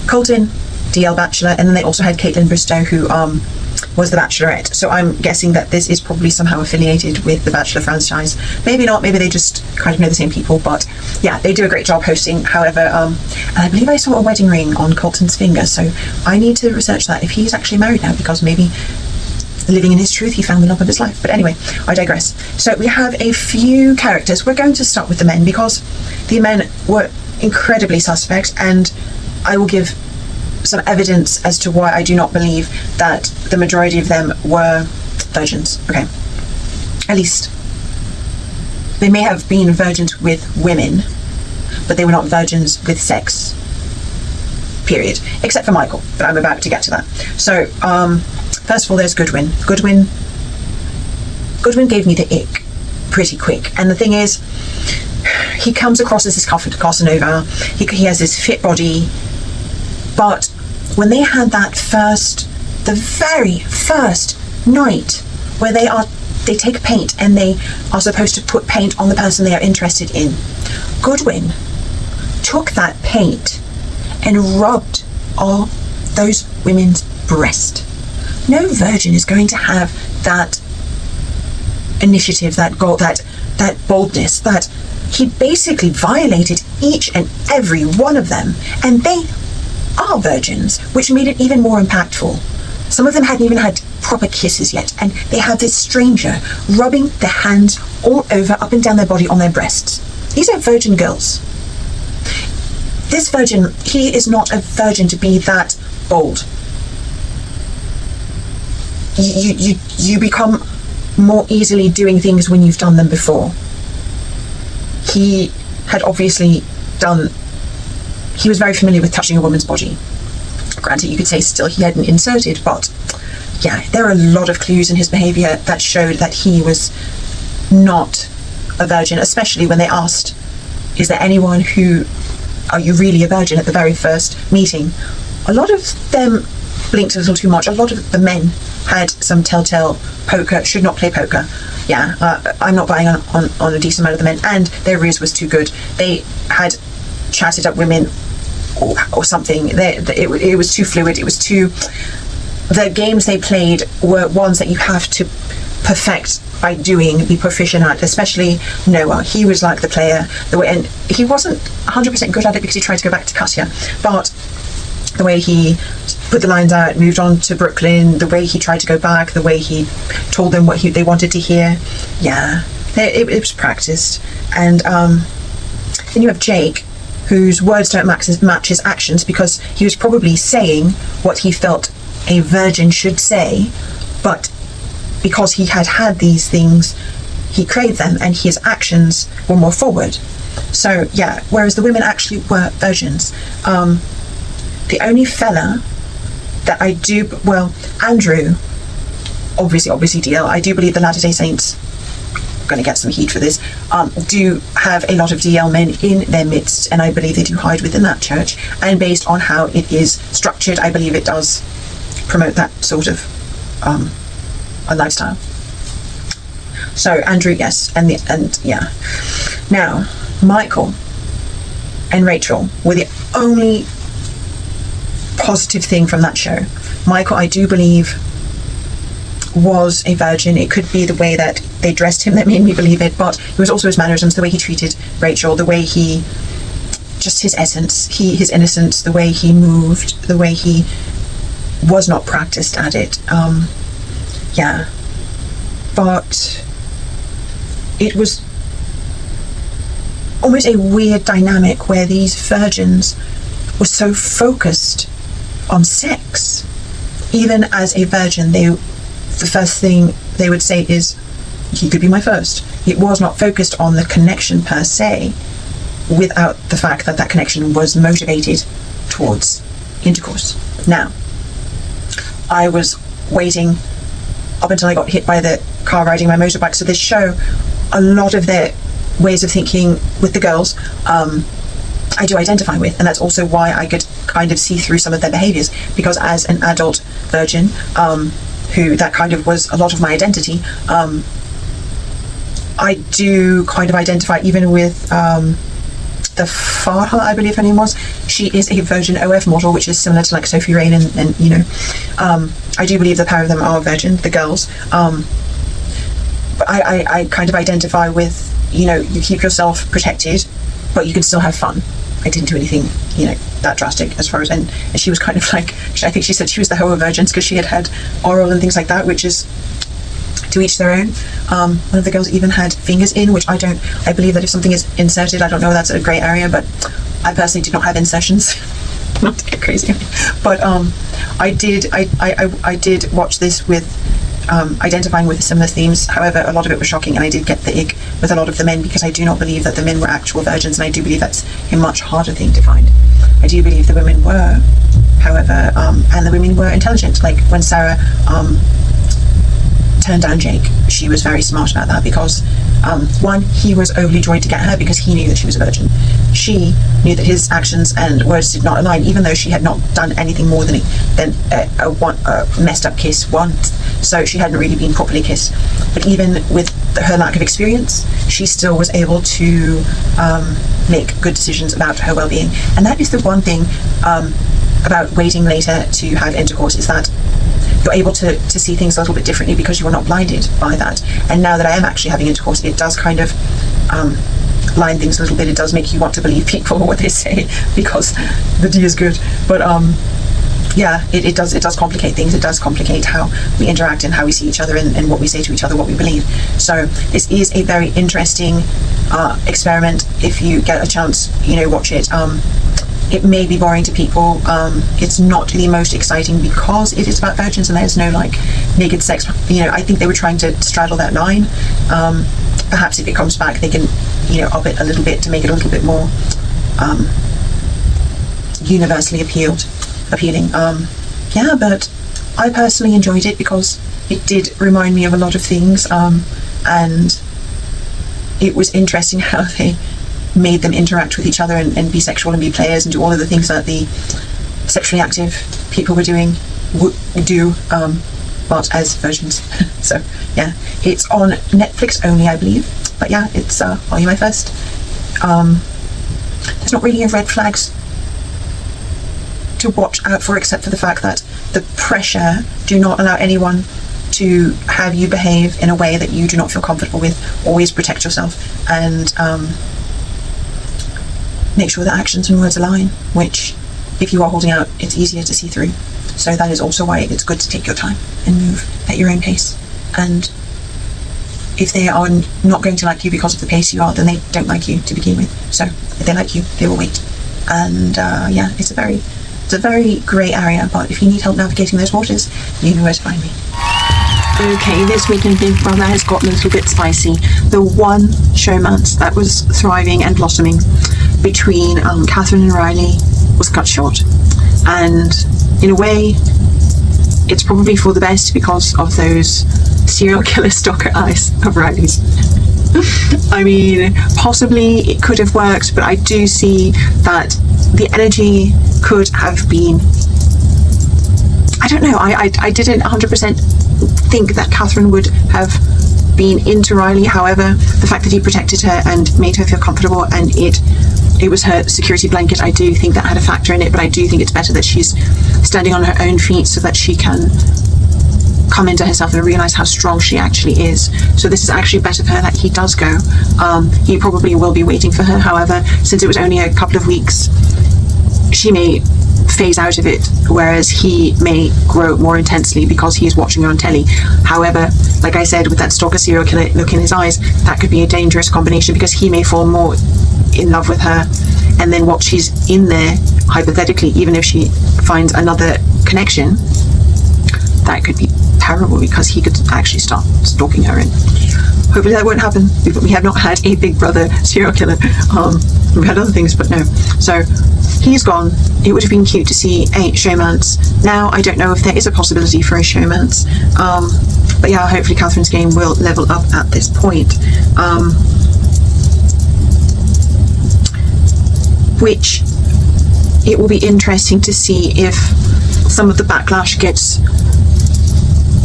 Colton, DL Bachelor, and then they also had Caitlin Bristow, who was the Bachelorette. So I'm guessing that this is probably somehow affiliated with the Bachelor franchise. Maybe not, maybe they just kind of know the same people, but yeah, they do a great job hosting. However, and I believe I saw a wedding ring on Colton's finger, so I need to research that if he's actually married now, because maybe living in his truth, he found the love of his life. But anyway, I digress. So we have a few characters. We're going to start with the men, because the men were incredibly suspect, and I will give some evidence as to why I do not believe that the majority of them were virgins. Okay, at least they may have been virgins with women, but they were not virgins with sex, period, except for Michael, but I'm about to get to that. So first of all, there's Goodwin. Goodwin gave me the ick pretty quick, and the thing is, he comes across as this Casanova. He has this fit body, but when they had the very first night where they take paint and they are supposed to put paint on the person they are interested in, Goodwin took that paint and rubbed all those women's breast. No virgin is going to have that initiative, that goal, that that boldness, that he basically violated each and every one of them, and they are virgins, which made it even more impactful. Some of them hadn't even had proper kisses yet, and they have this stranger rubbing their hands all over, up and down their body, on their breasts. These are virgin girls. This virgin, he is not a virgin to be that bold. You become more easily doing things when you've done them before. He had obviously he was very familiar with touching a woman's body. Granted, you could say still he hadn't inserted, but yeah, there are a lot of clues in his behaviour that showed that he was not a virgin, especially when they asked, is there anyone who, are you really a virgin, at the very first meeting. A lot of them blinked a little too much. A lot of the men had some telltale poker, should not play poker. Yeah, I'm not buying on a decent amount of the men, and their ruse was too good. They had chatted up women or something. It was too fluid. It was too... The games they played were ones that you have to perfect by doing, be proficient at, especially Noah. He was like the player, and he wasn't 100% good at it because he tried to go back to Katya, but the way he put the lines out, moved on to Brooklyn, the way he tried to go back, the way he told them what they wanted to hear, yeah, it was practiced. And then you have Jake, whose words don't match his actions, because he was probably saying what he felt a virgin should say, but because he had these things, he craved them, and his actions were more forward. So yeah, whereas the women actually were virgins. The only fella that I do, well, Andrew, obviously DL, I do believe the Latter-day Saints, I'm going to get some heat for this, do have a lot of DL men in their midst, and I believe they do hide within that church, and based on how it is structured, I believe it does promote that sort of a lifestyle. So Andrew, yes, and yeah. Now Michael and Rachel were the only positive thing from that show. Michael, I do believe, was a virgin. It could be the way that they dressed him that made me believe it, but it was also his mannerisms, the way he treated Rachel, the way he, just his essence, his innocence, the way he moved, the way he was not practiced at it. Yeah, but it was almost a weird dynamic where these virgins were so focused on sex. Even as a virgin, the first thing they would say is, he could be my first. It was not focused on the connection per se, without the fact that connection was motivated towards intercourse. Now, I was waiting up until I got hit by the car riding my motorbike. So this show, a lot of their ways of thinking with the girls, I do identify with, and that's also why I could kind of see through some of their behaviors, because as an adult virgin, who that kind of was a lot of my identity, I do kind of identify even with the Farha, I believe her name was. She is a virgin OF model, which is similar to like Sophie Rain, and you know, I do believe the pair of them are virgin, the girls. But I kind of identify with, you know, you keep yourself protected, but you can still have fun. I didn't do anything, you know, that drastic as far as, and she was kind of like, I think she said she was the hoe of virgins because she had oral and things like that, which is to each their own. One of the girls even had fingers in, which I believe that if something is inserted, I don't know, that's a grey area, but I personally did not have insertions. Not to get crazy, but I did watch this with identifying with similar themes. However, a lot of it was shocking, and I did get the ick with a lot of the men, because I do not believe that the men were actual virgins, and I do believe that's a much harder thing to find. I do believe the women were, however, and the women were intelligent. Like when Sarah turned down Jake, she was very smart about that, because one, he was overly joyed to get her because he knew that she was a virgin. She knew that his actions and words did not align, even though she had not done anything more than a messed up kiss once, so she hadn't really been properly kissed. But even with her lack of experience, she still was able to make good decisions about her well-being. And that is the one thing about waiting later to have intercourse, is that you're able to see things a little bit differently because you are not blinded by that. And now that I am actually having intercourse, it does kind of line things a little bit. It does make you want to believe people or what they say, because the D is good. But yeah, it does complicate things. It does complicate how we interact and how we see each other, and what we say to each other, what we believe. So this is a very interesting experiment. If you get a chance, watch it. It may be boring to people. It's not the most exciting because it is about virgins and there's no like naked sex. I think they were trying to straddle that line. Perhaps if it comes back, they can up it a little bit to make it a little bit more universally appealing. Yeah, but I personally enjoyed it because it did remind me of a lot of things, and it was interesting how they made them interact with each other and be sexual and be players and do all of the things that the sexually active people were doing but as virgins. So yeah, it's on Netflix only, I believe, but yeah, it's volume my first. There's not really any red flags to watch out for, except for the fact that the pressure do not allow anyone to have you behave in a way that you do not feel comfortable with. Always protect yourself and make sure that actions and words align, which if you are holding out, it's easier to see through. So that is also why it's good to take your time and move at your own pace. And if they are not going to like you because of the pace you are, then they don't like you to begin with. So if they like you, they will wait. And yeah, it's a very grey area, but if you need help navigating those waters, you know where to find me. Okay, this weekend Big Brother has gotten a little bit spicy. The one showmance that was thriving and blossoming between Catherine and Riley was cut short. And in a way, it's probably for the best because of those serial killer stalker eyes of Riley's. I mean, possibly it could have worked, but I do see that the energy could have been, I don't know, I didn't 100% think that Catherine would have been into Riley. However, the fact that he protected her and made her feel comfortable, and it was her security blanket, I do think that had a factor in it. But I do think it's better that she's standing on her own feet so that she can come into herself and realize how strong she actually is. So this is actually better for her that he does go. He probably will be waiting for her. However, since it was only a couple of weeks, she may phase out of it, whereas he may grow more intensely because he is watching her on telly. However, like I said, with that stalker serial killer look in his eyes, that could be a dangerous combination, because he may fall more in love with her, and then what she's in there, hypothetically, even if she finds another connection, that could be terrible, because he could actually start stalking her. And hopefully that won't happen. We have not had a Big Brother serial killer. We've had other things, but no. So he's gone. It would have been cute to see a showmance. Now I don't know if there is a possibility for a showmance, but yeah, hopefully Catherine's game will level up at this point. Which it will be interesting to see if some of the backlash gets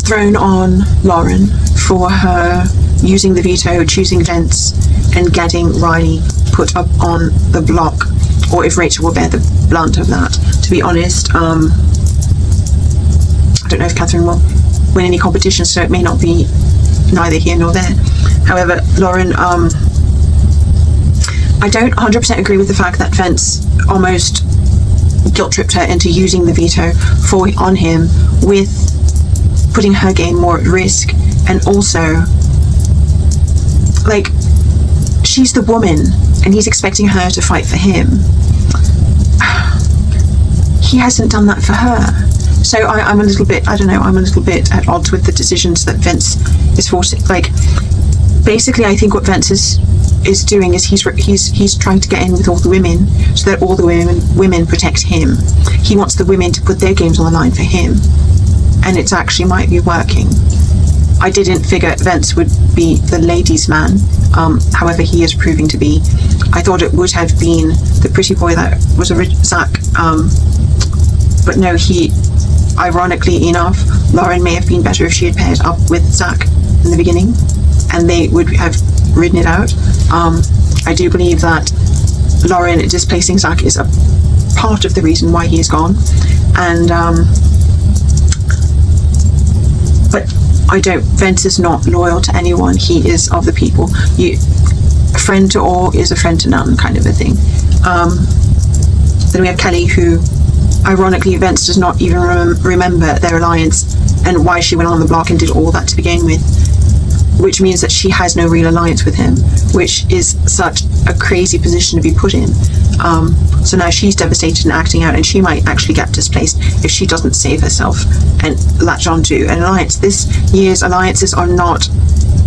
thrown on Lauren for her using the veto, choosing Vince, and getting Riley put up on the block, or if Rachel will bear the blunt of that. To be honest, I don't know if Catherine will win any competition, so it may not be neither here nor there. However, Lauren, I don't 100% agree with the fact that Vince almost guilt-tripped her into using the veto on him, with putting her game more at risk. And also, like, she's the woman and he's expecting her to fight for him. He hasn't done that for her. So I'm a little bit, I'm a little bit at odds with the decisions that Vince is forcing. Like, basically, I think what Vince is doing is he's trying to get in with all the women so that all the women protect him. He wants the women to put their games on the line for him, and it actually might be working. I didn't figure Vince would be the ladies' man. However, he is proving to be. I thought it would have been the pretty boy that was Zach, but no, ironically enough, Lauren may have been better if she had paired up with Zach in the beginning, and they would have ridden it out. I do believe that Lauren displacing Zach is a part of the reason why he is gone, and Vince is not loyal to anyone. He is of the people. A friend to all is a friend to none, kind of a thing. Then we have Kelly, who, ironically, Vince does not even remember their alliance and why she went on the block and did all that to begin with, which means that she has no real alliance with him, which is such a crazy position to be put in. So now she's devastated and acting out, and she might actually get displaced if she doesn't save herself and latch onto an alliance. This year's alliances are not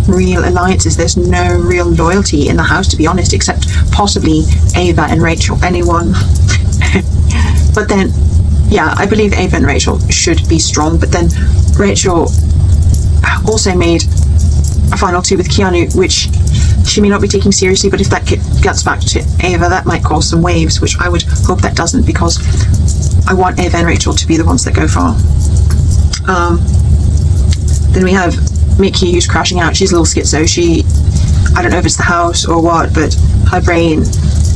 real alliances. There's no real loyalty in the house, to be honest, except possibly Ava and Rachel. Anyone. But then, yeah, I believe Ava and Rachel should be strong, but then Rachel also made a final two with Keanu, which she may not be taking seriously, but if that gets back to Ava, that might cause some waves, which I would hope that doesn't, because I want Ava and Rachel to be the ones that go far. Then we have Mickey, who's crashing out. She's a little schizo. I don't know if it's the house or what, but her brain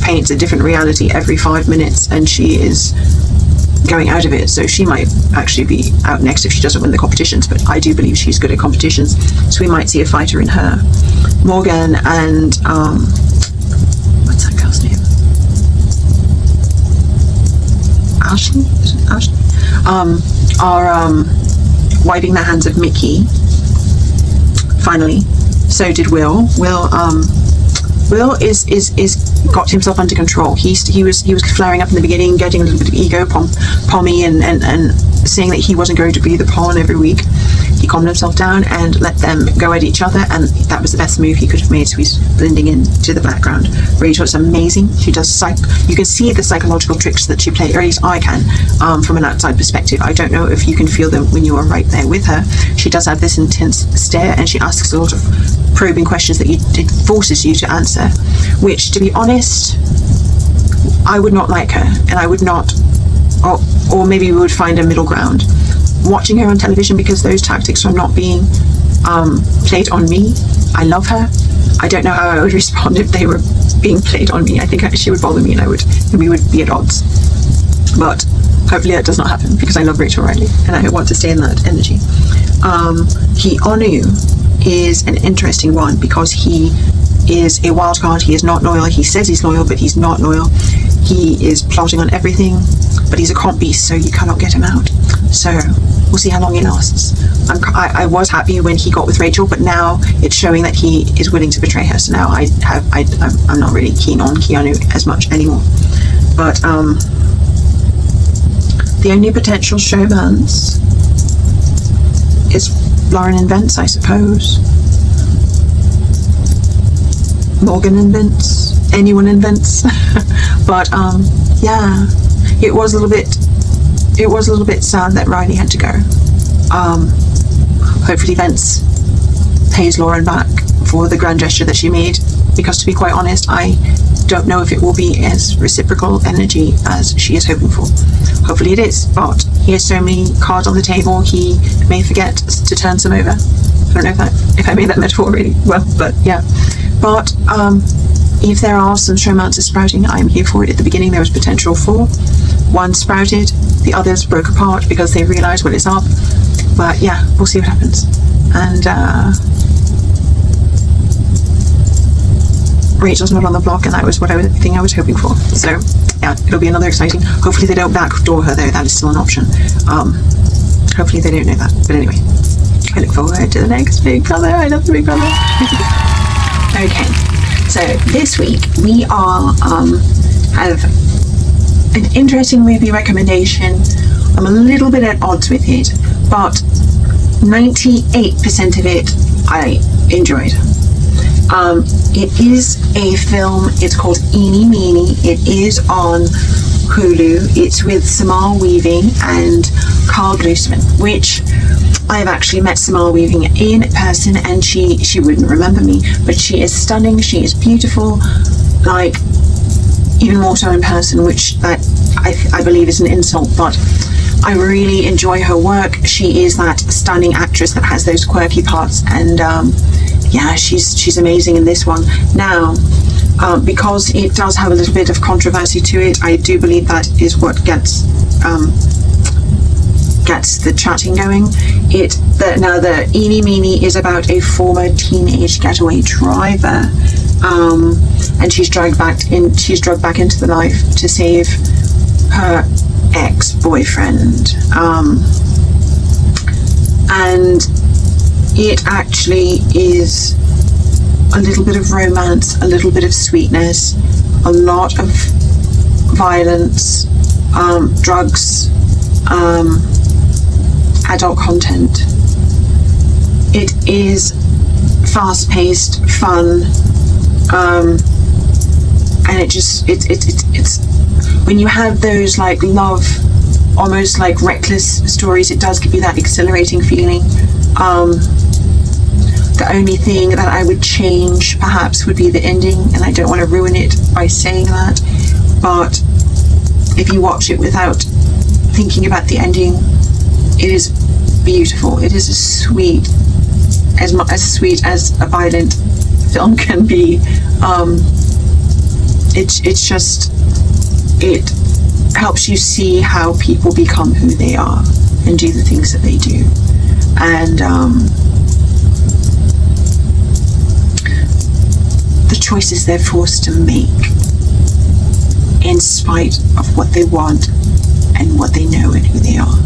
paints a different reality every 5 minutes, and she is going out of it. So she might actually be out next if she doesn't win the competitions, but I do believe she's good at competitions, so we might see a fighter in her. Morgan and what's that girl's name? Ashley? Is it Ashley? Are wiping the hands of Mickey. Finally, so did Will. Will is got himself under control. He was flaring up in the beginning, getting a little bit of ego, pommy, and saying that he wasn't going to be the pawn every week. He calmed himself down and let them go at each other, and that was the best move he could have made. So he's blending into the background. Rachel is amazing. She does you can see the psychological tricks that she plays, or at least I can, from an outside perspective. I don't know if you can feel them when you are right there with her. She does have this intense stare, and she asks a lot of probing questions that it forces you to answer, which, to be honest, I would not like her, and I would not, or maybe we would find a middle ground. Watching her on television, because those tactics are not being played on me. I love her. I don't know how I would respond if they were being played on me. I think she would bother me, and we would be at odds. But hopefully that does not happen, because I love Rachel Riley and I want to stay in that energy. Keanu is an interesting one, because he is a wild card. He is not loyal. He says he's loyal, but he's not loyal. He is plotting on everything, but he's a comp beast, so you cannot get him out. So we'll see how long he lasts. I was happy when he got with Rachel, but now it's showing that he is willing to betray her. So now I'm not really keen on Keanu as much anymore. But the only potential showmans is Lauren and Vince, I suppose. Morgan and Vince, anyone in Vince. But yeah, it was a little bit sad that Riley had to go. Hopefully Vince pays Lauren back for the grand gesture that she made, because to be quite honest, I don't know if it will be as reciprocal energy as she is hoping for. Hopefully it is, but he has so many cards on the table, he may forget to turn some over. I don't know if I made that metaphor really well, but yeah. But if there are some showmances sprouting, I'm here for it. At the beginning there was potential for one sprouted, the others broke apart because they realised what is up. But yeah, we'll see what happens. And Rachel's not on the block, and that was I was hoping for. So yeah, it'll be another exciting. Hopefully they don't backdoor her though. That is still an option. Hopefully they don't know that. But anyway, I look forward to the next Big Brother. I love the Big Brother. Okay, so this week we are have an interesting movie recommendation. I'm a little bit at odds with it, but 98% of it I enjoyed. It is a film. It's called Eeny Meeny. It is on Hulu. It's with Samara Weaving and Carl Glusman, which I have actually met Samara Weaving in person, and she wouldn't remember me, but she is stunning. She is beautiful, like even more so in person, which that I believe is an insult, but I really enjoy her work. She is that stunning actress that has those quirky parts, and yeah, she's amazing in this one. Now, because it does have a little bit of controversy to it, I do believe that is what gets gets the chatting going. Now the Eeny Meeny is about a former teenage getaway driver, and she's drugged back into the life to save her ex-boyfriend, and it actually is a little bit of romance, a little bit of sweetness, a lot of violence, drugs, adult content. It is fast-paced, fun, and it's when you have those like love, almost like reckless stories, it does give you that exhilarating feeling. The only thing that I would change perhaps would be the ending, and I don't want to ruin it by saying that, but if you watch it without thinking about the ending, it is beautiful. It is as sweet as a violent film can be. It helps you see how people become who they are and do the things that they do, and the choices they're forced to make in spite of what they want and what they know and who they are.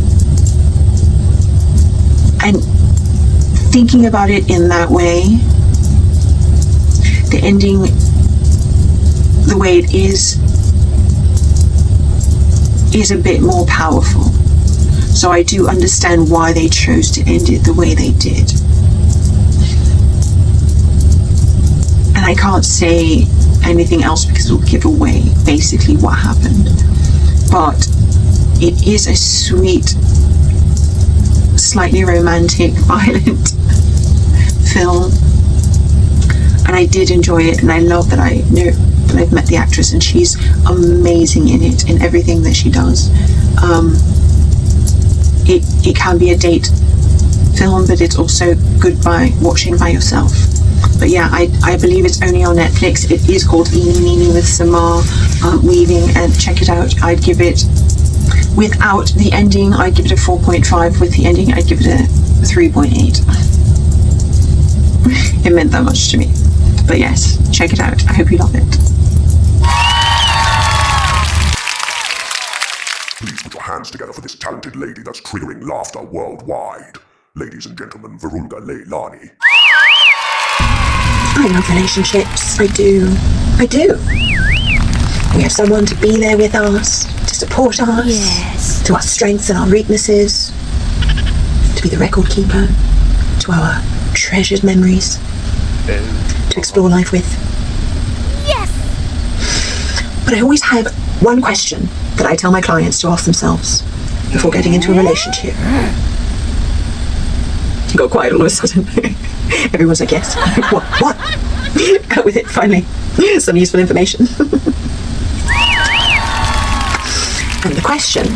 And thinking about it in that way, the ending, the way it is a bit more powerful. So I do understand why they chose to end it the way they did. And I can't say anything else because it will give away basically what happened. But it is a sweet, slightly romantic, violent film. And I did enjoy it, and I love that I know that I've met the actress, and she's amazing in it, in everything that she does. It can be a date film, but it's also good by watching by yourself. But yeah, I believe it's only on Netflix. It is called Eeny Meeny with Samar Weaving, and check it out. I'd give it, without the ending, I'd give it a 4.5. With the ending, I'd give it a 3.8. It meant that much to me. But yes, check it out. I hope you love it. Please put your hands together for this talented lady that's triggering laughter worldwide. Ladies and gentlemen, Virunga Leilani. I love relationships. I do. We have someone to be there with us, to support us, Yes. to our strengths and our weaknesses, to be the record keeper, to our treasured memories, to explore life with. Yes. But I always have one question that I tell my clients to ask themselves before getting into a relationship. You got quiet all of a sudden. Everyone's like, yes. What? Out with it, finally. Some useful information. And the question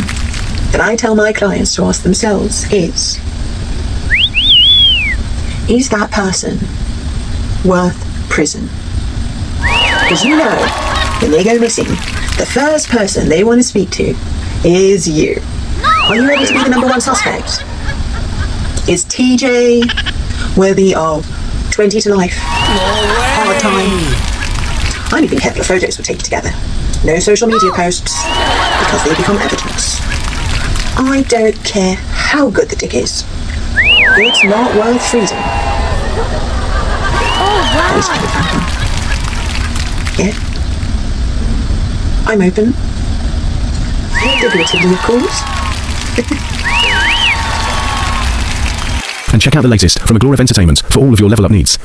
that I tell my clients to ask themselves is that person worth prison? Because you know, when they go missing, the first person they want to speak to is you. Are you ready to be the number one suspect? Is TJ worthy of 20 to life? Hard time. I don't even care if the photos were taken together. No social media posts, because they become evidence. I don't care how good the dick is. It's not worth freezing. At least I haven't found one. Yeah. I'm open. Figuratively, of course. And check out the latest from Aglorev Entertainment for all of your level up needs.